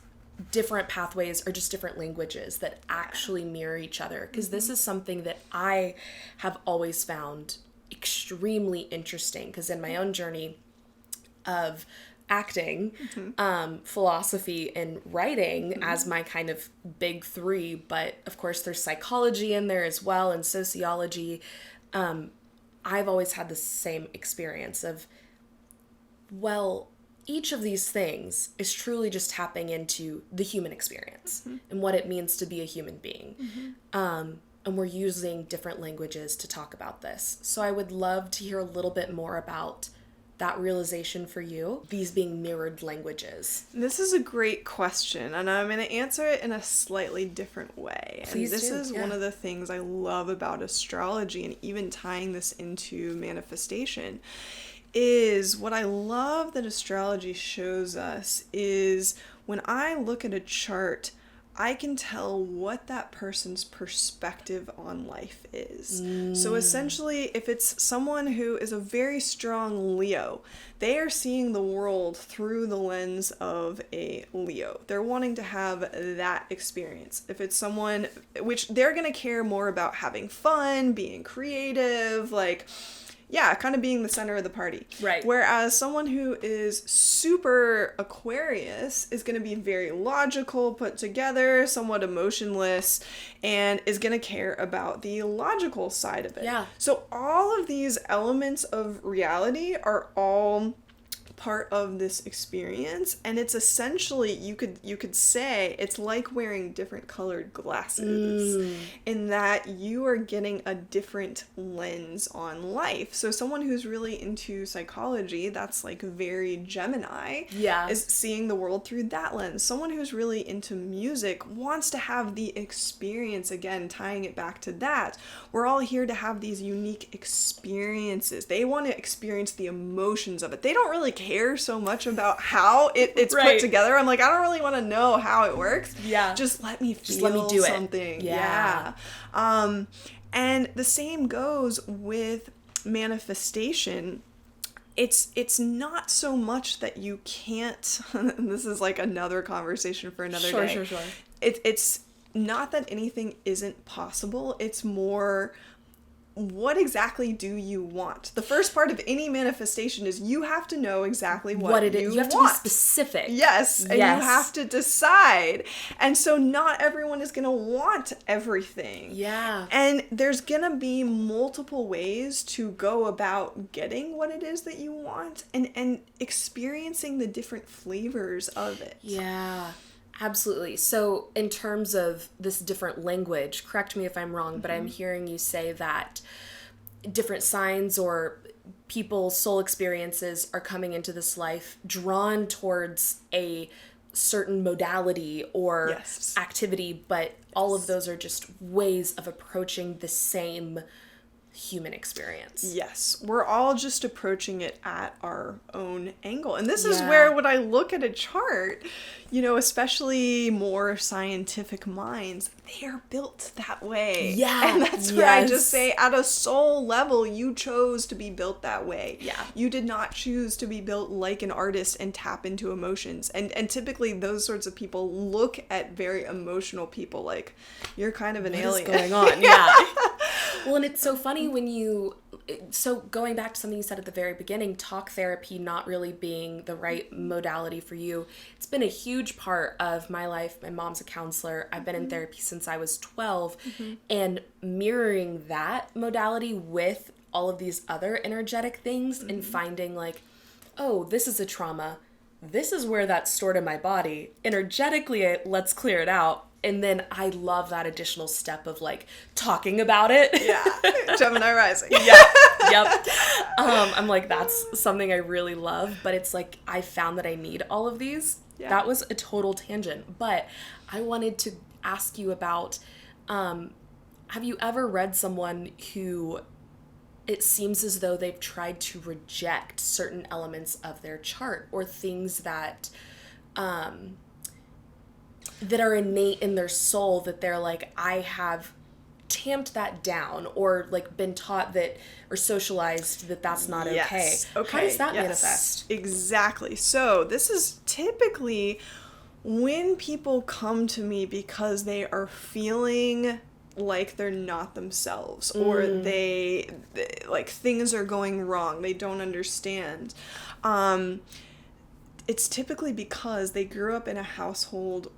S1: different pathways are just different languages that actually mirror each other, because this is something that I have always found extremely interesting, because in my own journey of acting, philosophy, and writing as my kind of big three, but of course there's psychology in there as well, and sociology. I've always had the same experience of, well, each of these things is truly just tapping into the human experience and what it means to be a human being. And we're using different languages to talk about this. So I would love to hear a little bit more about that realization for you, these being mirrored languages.
S2: This is a great question, and I'm going to answer it in a slightly different way.
S1: Please
S2: and this
S1: do.
S2: is one of the things I love about astrology, and even tying this into manifestation, is what I love that astrology shows us is when I look at a chart, I can tell what that person's perspective on life is. So essentially, if it's someone who is a very strong Leo, they are seeing the world through the lens of a Leo. They're wanting to have that experience. If it's someone, which they're going to care more about having fun, being creative, like, yeah, kind of being the center of the party.
S1: Right.
S2: Whereas someone who is super Aquarius is going to be very logical, put together, somewhat emotionless, and is going to care about the logical side of it.
S1: Yeah.
S2: So all of these elements of reality are all part of this experience, and it's essentially, you could say it's like wearing different colored glasses in that you are getting a different lens on life. So someone who's really into psychology, that's like very Gemini, is seeing the world through that lens. Someone who's really into music wants to have the experience, again tying it back to that. We're all here to have these unique experiences. They want to experience the emotions of it. They don't really care so much about how it's put together. I'm like, I don't really want to know how it works. Yeah. Just let me feel, just let me do something. Yeah. And the same goes with manifestation. It's not so much that you can't, this is like another conversation for another day. Sure. It's not that anything isn't possible. It's more, what exactly do you want? The first part of any manifestation is you have to know exactly what it is.
S1: You have to be specific.
S2: Yes, and you have to decide. And so not everyone is going to want everything. Yeah. And there's going to be multiple ways to go about getting what it is that you want and experiencing the different flavors of it.
S1: Yeah. Absolutely. So in terms of this different language, correct me if I'm wrong, but I'm hearing you say that different signs or people's soul experiences are coming into this life drawn towards a certain modality or activity, but all of those are just ways of approaching the same human experience.
S2: Yes, we're all just approaching it at our own angle. And this is where, when I look at a chart, you know, especially more scientific minds, they are built that way.
S1: Yeah.
S2: And that's where I just say, at a soul level, you chose to be built that way.
S1: Yeah.
S2: You did not choose to be built like an artist and tap into emotions. And typically those sorts of people look at very emotional people like, you're kind of an alien.
S1: What is going on? Yeah. Well, and it's so funny so going back to something you said at the very beginning, talk therapy not really being the right modality for you. It's been a huge part of my life. My mom's a counselor. I've been in therapy since I was 12. And mirroring that modality with all of these other energetic things and finding like, oh, this is a trauma. This is where that's stored in my body. Energetically, let's clear it out. And then I love that additional step of like talking about it.
S2: Yeah. Gemini rising.
S1: Yeah. Yep. I'm like, that's something I really love, but it's like, I found that I need all of these. Yeah. That was a total tangent, but I wanted to ask you about, have you ever read someone who it seems as though they've tried to reject certain elements of their chart or things that are innate in their soul that they're like, I have tamped that down or like been taught that or socialized that that's not okay.
S2: Okay.
S1: How does that manifest?
S2: Exactly. So this is typically when people come to me because they are feeling like they're not themselves or they like things are going wrong. They don't understand. It's typically because they grew up in a household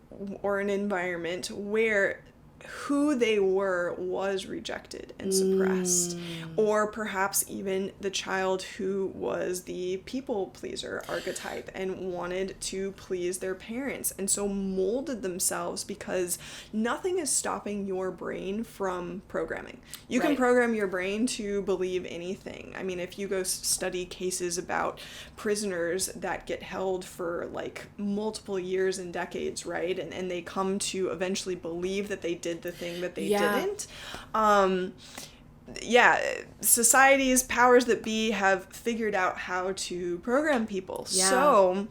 S2: or an environment where who they were was rejected and suppressed. Or perhaps even the child who was the people pleaser archetype and wanted to please their parents and so molded themselves, because nothing is stopping your brain from programming. You can program your brain to believe anything. I mean, if you go study cases about prisoners that get held for like multiple years and decades, right? And they come to eventually believe that they did the thing that they didn't. Society's powers that be have figured out how to program people. So,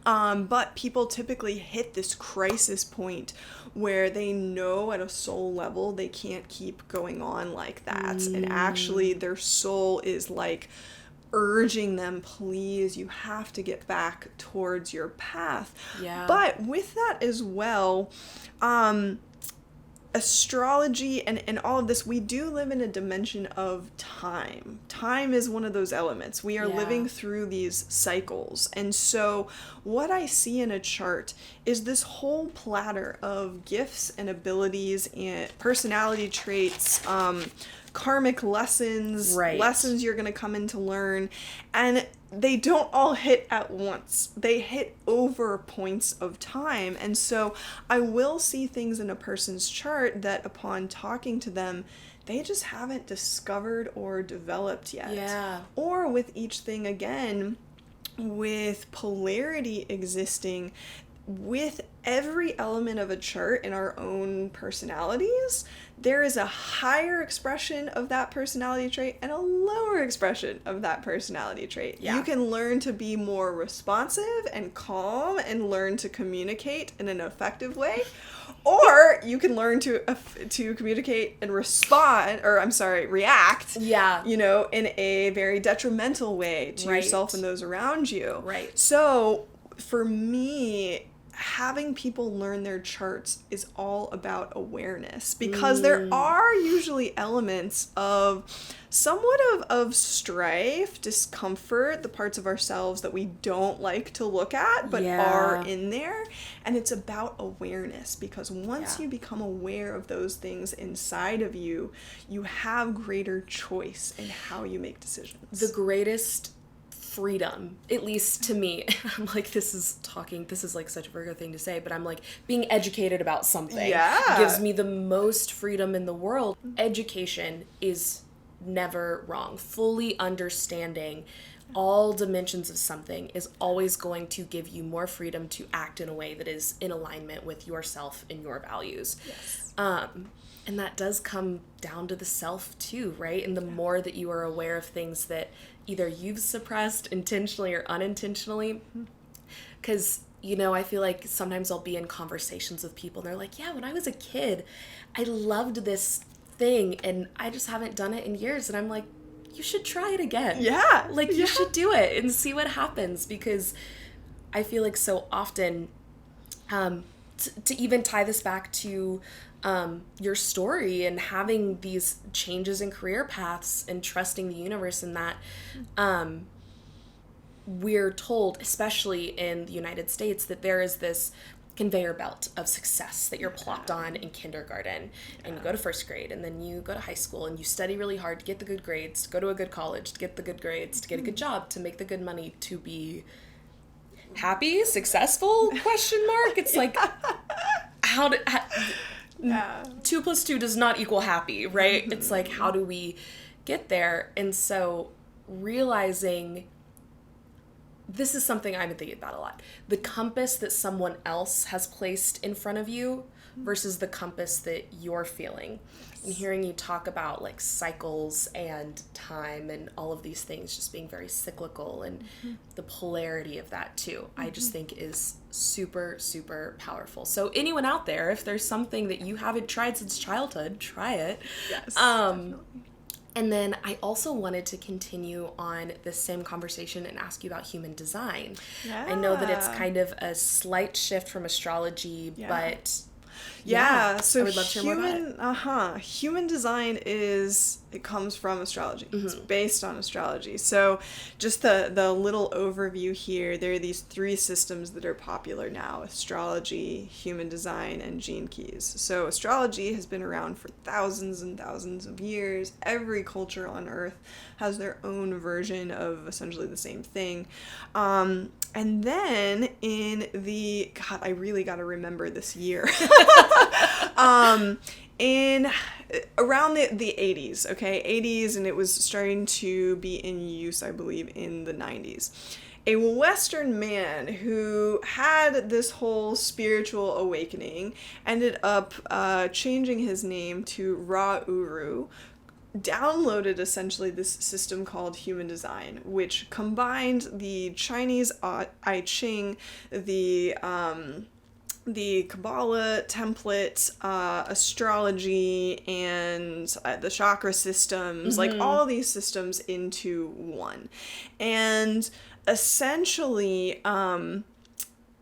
S2: but people typically hit this crisis point where they know at a soul level they can't keep going on like that. And actually their soul is like urging them, please, you have to get back towards your path. But with that as well, astrology and all of this, we do live in a dimension of time. Time is one of those elements. We are living through these cycles. And so what I see in a chart is this whole platter of gifts and abilities and personality traits, karmic lessons, lessons you're going to come in to learn. And they don't all hit at once. They hit over points of time. And so I will see things in a person's chart that upon talking to them, they just haven't discovered or developed yet. Or with each thing again, with polarity existing, with every element of a chart in our own personalities, there is a higher expression of that personality trait and a lower expression of that personality trait. You can learn to be more responsive and calm and learn to communicate in an effective way, or you can learn to communicate and react, you know, in a very detrimental way to yourself and those around you. So for me, having people learn their charts is all about awareness, because there are usually elements of somewhat of strife, discomfort, the parts of ourselves that we don't like to look at but are in there. And it's about awareness, because once you become aware of those things inside of you, you have greater choice in how you make decisions.
S1: The greatest freedom, at least to me, I'm like, this is like such a Virgo thing to say, but I'm like, being educated about something gives me the most freedom in the world. Education is never wrong. Fully understanding all dimensions of something is always going to give you more freedom to act in a way that is in alignment with yourself and your values. And that does come down to the self too, right? And the more that you are aware of things that either you've suppressed intentionally or unintentionally, because, you know, I feel like sometimes I'll be in conversations with people and they're like, yeah, when I was a kid, I loved this thing and I just haven't done it in years. And I'm like, you should try it again.
S2: Yeah.
S1: Like, you should do it and see what happens, because I feel like so often, to even tie this back to your story and having these changes in career paths and trusting the universe in that, we're told, especially in the United States, that there is this conveyor belt of success that you're plopped on in kindergarten, and you go to first grade, and then you go to high school, and you study really hard to get the good grades, to go to a good college, to get the good grades, to get a good job, to make the good money, to be happy, successful, question mark. It's like, how 2 + 2 does not equal happy, right? It's like, how do we get there? And so realizing, this is something I've been thinking about a lot. The compass that someone else has placed in front of you versus the compass that you're feeling. And hearing you talk about like cycles and time and all of these things just being very cyclical, and the polarity of that too, I just think is super, super powerful. So anyone out there, if there's something that you haven't tried since childhood, try it.
S2: Yes, definitely.
S1: And then I also wanted to continue on this same conversation and ask you about human design.
S2: Yeah.
S1: I know that it's kind of a slight shift from astrology, but
S2: so
S1: I would love to hear more about it.
S2: Human design it comes from astrology. It's based on astrology. So just the little overview here, there are these 3 systems that are popular now: astrology, human design, and gene keys. So astrology has been around for thousands and thousands of years. Every culture on earth has their own version of essentially the same thing. And then in I really got to remember this year. In around the 80s, okay? 80s, and it was starting to be in use, I believe, in the 90s. A Western man who had this whole spiritual awakening ended up changing his name to Ra-Uru, downloaded essentially this system called human design, which combined the Chinese I Ching, the Kabbalah template, astrology, and the chakra systems, like all of these systems into one. And essentially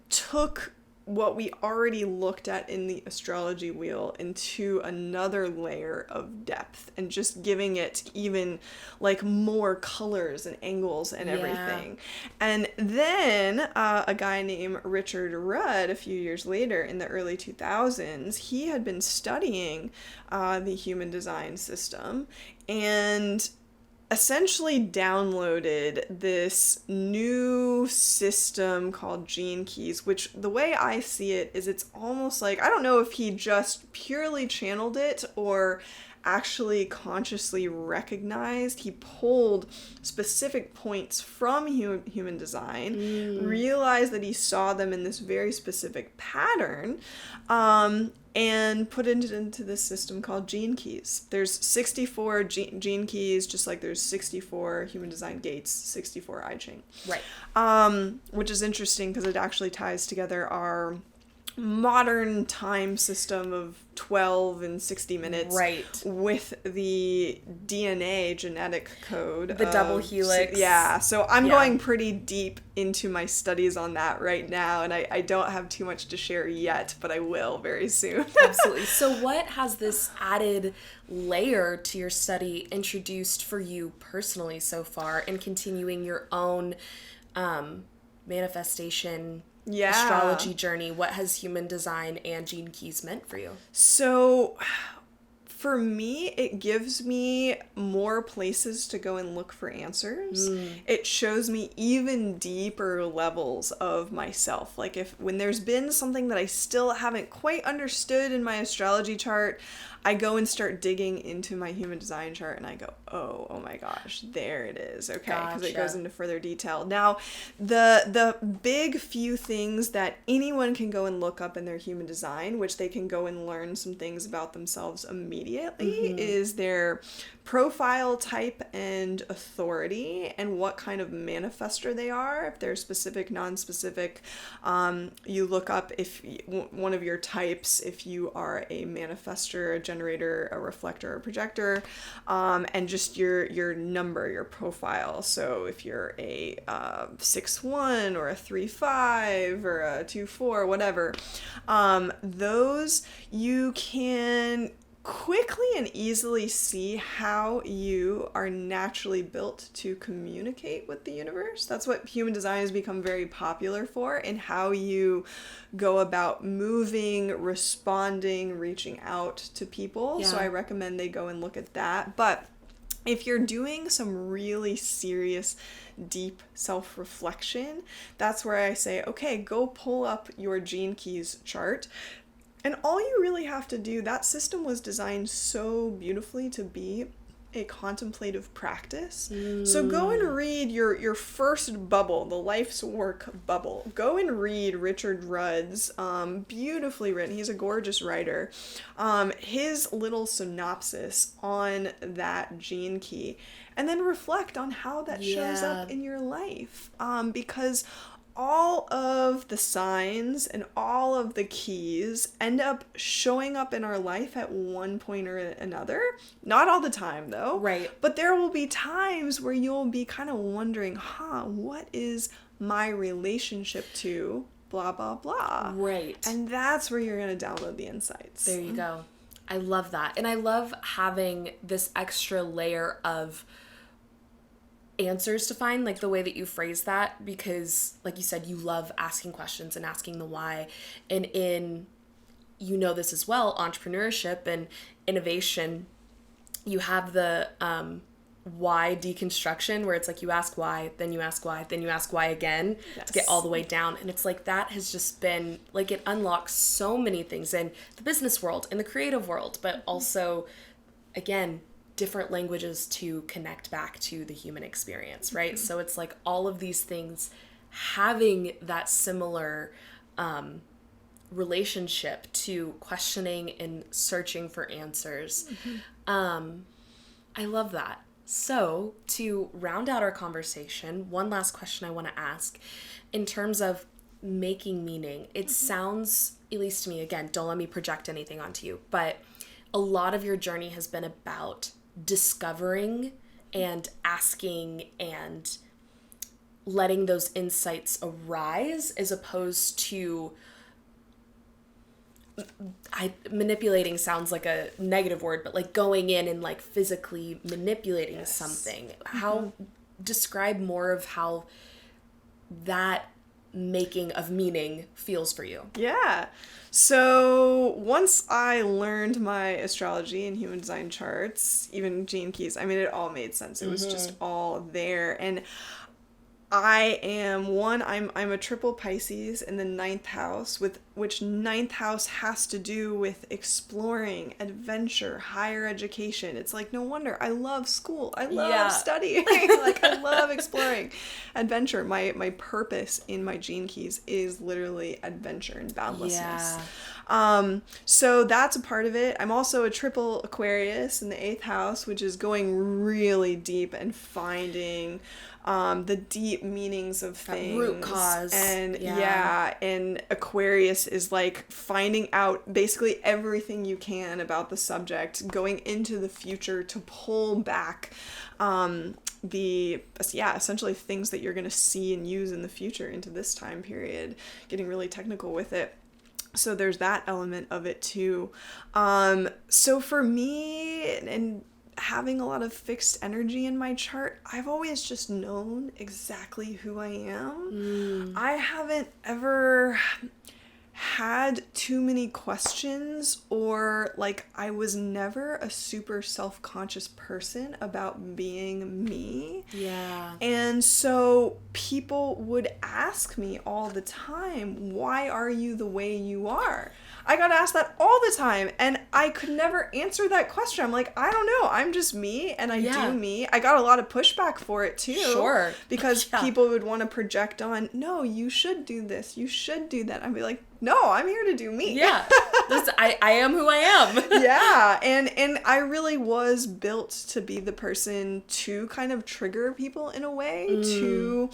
S2: took what we already looked at in the astrology wheel into another layer of depth, and just giving it even like more colors and angles and everything. And then a guy named Richard Rudd, a few years later in the early 2000s, he had been studying the human design system and essentially downloaded this new system called gene keys, which the way I see it is it's almost like, I don't know if he just purely channeled it or actually consciously recognized. He pulled specific points from human design, realized that he saw them in this very specific pattern, and put it into this system called gene keys. There's 64 gene keys, just like there's 64 human design gates, 64 I Ching.
S1: Right.
S2: Which is interesting because it actually ties together our modern time system of 12 and 60 minutes,
S1: right,
S2: with the DNA genetic code,
S1: the double helix.
S2: So I'm going pretty deep into my studies on that right now, and I don't have too much to share yet, but I will very soon.
S1: Absolutely. So what has this added layer to your study introduced for you personally so far in continuing your own manifestation astrology journey? What has human design and gene keys meant for you?
S2: So for me, it gives me more places to go and look for answers. It shows me even deeper levels of myself. Like when there's been something that I still haven't quite understood in my astrology chart, I go and start digging into my human design chart and I go, oh my gosh, there it is. Okay, because
S1: Gotcha.
S2: it goes into further detail. Now, the big few things that anyone can go and look up in their human design, which they can go and learn some things about themselves immediately, is their profile type and authority, and what kind of manifestor they are. If they're specific, non-specific, you look up if one of your types, if you are a manifestor, a generator, a reflector, a projector, and just your number, your profile. So if you're a 6-1 or a 3-5 or a 2-4, whatever, those you can quickly and easily see how you are naturally built to communicate with the universe. That's what human design has become very popular for, and how you go about moving, responding, reaching out to people.
S1: Yeah.
S2: So I recommend they go and look at that. But if you're doing some really serious, deep self-reflection, that's where I say, okay, go pull up your Gene Keys chart. And all you really have to do, that system was designed so beautifully to be a contemplative practice. So go and read your first bubble, the life's work bubble. Go and read Richard Rudd's, beautifully written, he's a gorgeous writer, his little synopsis on that gene key, and then reflect on how that shows up in your life. Because all of the signs and all of the keys end up showing up in our life at one point or another. Not all the time, though.
S1: Right.
S2: But there will be times where you'll be kind of wondering, what is my relationship to blah, blah, blah.
S1: Right.
S2: And that's where you're going to download the insights.
S1: There you go. I love that. And I love having this extra layer of answers to find, like the way that you phrase that, because like you said, you love asking questions and asking the why. And in, you know this as well, entrepreneurship and innovation, you have the why deconstruction, where it's like you ask why, then you ask why, then you ask why again, to get all the way down. And it's like that has just been like, it unlocks so many things in the business world, in the creative world, but also, again, different languages to connect back to the human experience, right? So it's like all of these things having that similar relationship to questioning and searching for answers. I love that. So to round out our conversation, one last question I want to ask in terms of making meaning. It sounds, at least to me, again, don't let me project anything onto you, but a lot of your journey has been about discovering and asking and letting those insights arise, as opposed to, manipulating sounds like a negative word, but like going in and like physically manipulating something. How, describe more of how that making of meaning feels for you.
S2: Yeah. So once I learned my astrology and human design charts, even gene keys, I mean, it all made sense. It was just all there. And I am I'm a triple Pisces in the 9th house, with which 9th house has to do with exploring, adventure, higher education. It's like, no wonder I love school. I love studying. Like, I love exploring, adventure. My purpose in my gene keys is literally adventure and boundlessness. So that's a part of it. I'm also a triple Aquarius in the 8th house, which is going really deep and finding the deep meanings of things.
S1: Root cause.
S2: And and Aquarius is like finding out basically everything you can about the subject, going into the future to pull back essentially things that you're going to see and use in the future into this time period, getting really technical with it. So there's that element of it too. So for me, and having a lot of fixed energy in my chart, I've always just known exactly who I am. I haven't ever had too many questions, or like I was never a super self-conscious person about being me.
S1: Yeah.
S2: And so people would ask me all the time, why are you the way you are? I got asked that all the time, and I could never answer that question. I'm like, I don't know. I'm just me, and I do me. I got a lot of pushback for it, too.
S1: Sure.
S2: Because people would want to project on, no, you should do this. You should do that. I'd be like, no, I'm here to do me.
S1: Yeah. I am who I am.
S2: Yeah. And I really was built to be the person to kind of trigger people in a way, to,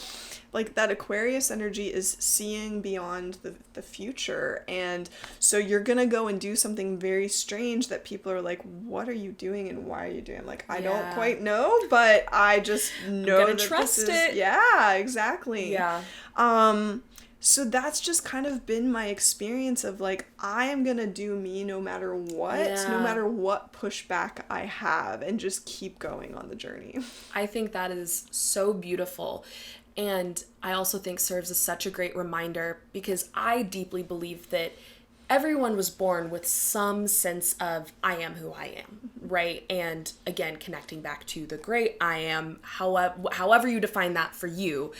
S2: like, that Aquarius energy is seeing beyond the future. And so you're going to go and do something very strange that people are like, what are you doing and why are you doing it? I'm like, I don't quite know, but I just know that
S1: trust it.
S2: Yeah, exactly.
S1: Yeah.
S2: So that's just kind of been my experience of like, I am going to do me no matter what, no matter what pushback I have, and just keep going on the journey.
S1: I think that is so beautiful. And I also think serves as such a great reminder, because I deeply believe that everyone was born with some sense of I am who I am, right? And again, connecting back to the great I am, however you define that for you,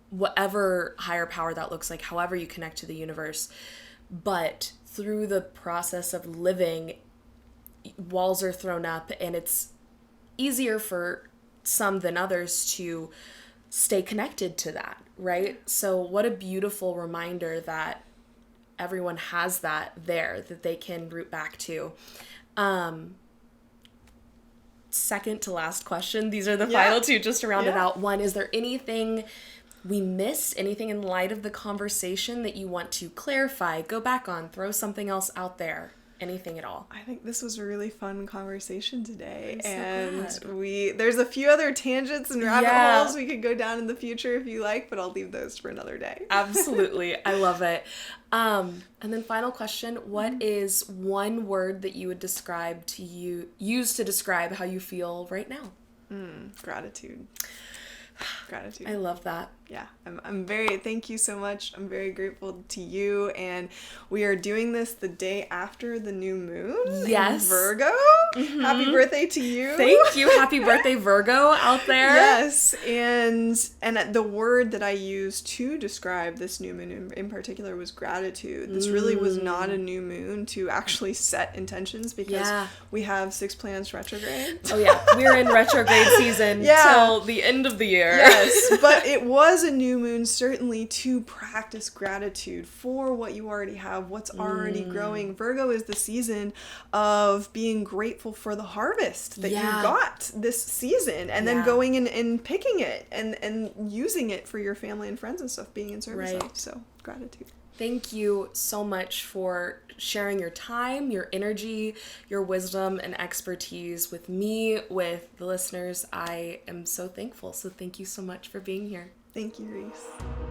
S1: whatever higher power that looks like, however you connect to the universe. But through the process of living, walls are thrown up, and it's easier for some than others to stay connected to that, right? So what a beautiful reminder that everyone has that there, that they can root back to. Second to last question. These are the final two, just to round it out. One, is there anything we missed, anything in light of the conversation that you want to clarify, go back on, throw something else out there? Anything at all?
S2: I think this was a really fun conversation today, and there's a few other tangents and rabbit holes we could go down in the future if you like, but I'll leave those for another day.
S1: Absolutely. I love it. And then final question, what is one word that you would use to describe how you feel right now?
S2: Gratitude. Gratitude.
S1: I love that.
S2: Yeah, thank you so much. I'm very grateful to you, and we are doing this the day after the new moon in Virgo. Happy birthday to you.
S1: Thank you. Happy birthday, Virgo, out there.
S2: Yes, and the word that I used to describe this new moon in particular was gratitude. This really was not a new moon to actually set intentions, because we have 6 planets retrograde.
S1: Oh yeah, we're in retrograde season till the end of the year.
S2: Yes, but it was a new moon certainly to practice gratitude for what you already have, what's already growing. Virgo is the season of being grateful for the harvest that you got this season, and then going and picking it and using it for your family and friends and stuff, being in service of. So gratitude. Thank you so much for sharing your time, your energy, your wisdom, and expertise with me, with the listeners. I am so thankful. So thank you so much for being here. Thank you, Reese.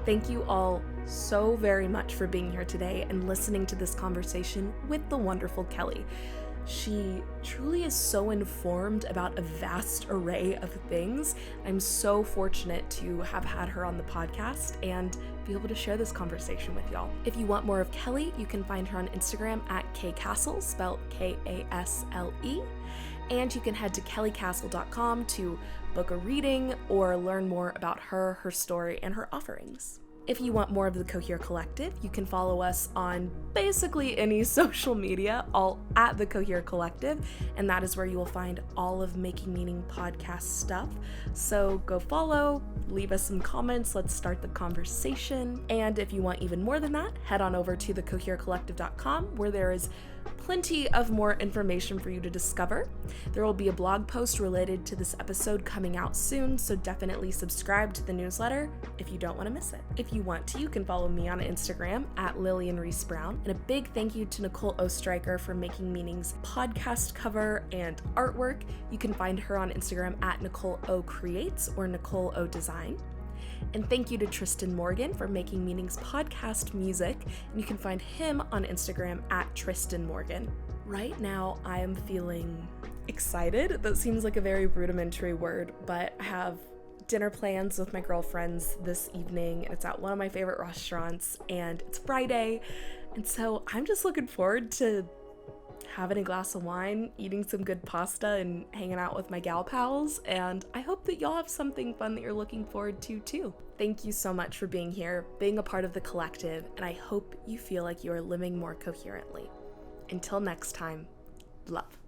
S2: Thank you all so very much for being here today and listening to this conversation with the wonderful Kelly. She truly is so informed about a vast array of things. I'm so fortunate to have had her on the podcast and be able to share this conversation with y'all. If you want more of Kelly, you can find her on Instagram at Kasle, spelled Kasle. And you can head to kellykasle.com to book a reading or learn more about her story, and her offerings. If you want more of the Cohere Collective, you can follow us on basically any social media, all at the Cohere Collective, and that is where you will find all of Making Meaning podcast stuff. So go follow, leave us some comments, let's start the conversation. And if you want even more than that, head on over to thecoherecollective.com, where there is plenty of more information for you to discover. There will be a blog post related to this episode coming out soon, so definitely subscribe to the newsletter if you don't want to miss it. If you want to, you can follow me on Instagram at Lillian Reese Brown. And a big thank you to Nicole Ostreicher for Making Meaning's podcast cover and artwork. You can find her on Instagram at Nicole O Creates or Nicole O Design. And thank you to Tristan Morgan for Making Meaning's podcast music, and you can find him on Instagram at Tristan Morgan. Right now, I am feeling excited. That seems like a very rudimentary word, but I have
S1: dinner plans with my girlfriends this evening, and it's at one of my favorite restaurants, and it's Friday, and so I'm just looking forward to having a glass of wine, eating some good pasta, and hanging out with my gal pals, and I hope that y'all have something fun that you're looking forward to too. Thank you so much for being here, being a part of the collective, and I hope you feel like you are living more coherently. Until next time, love.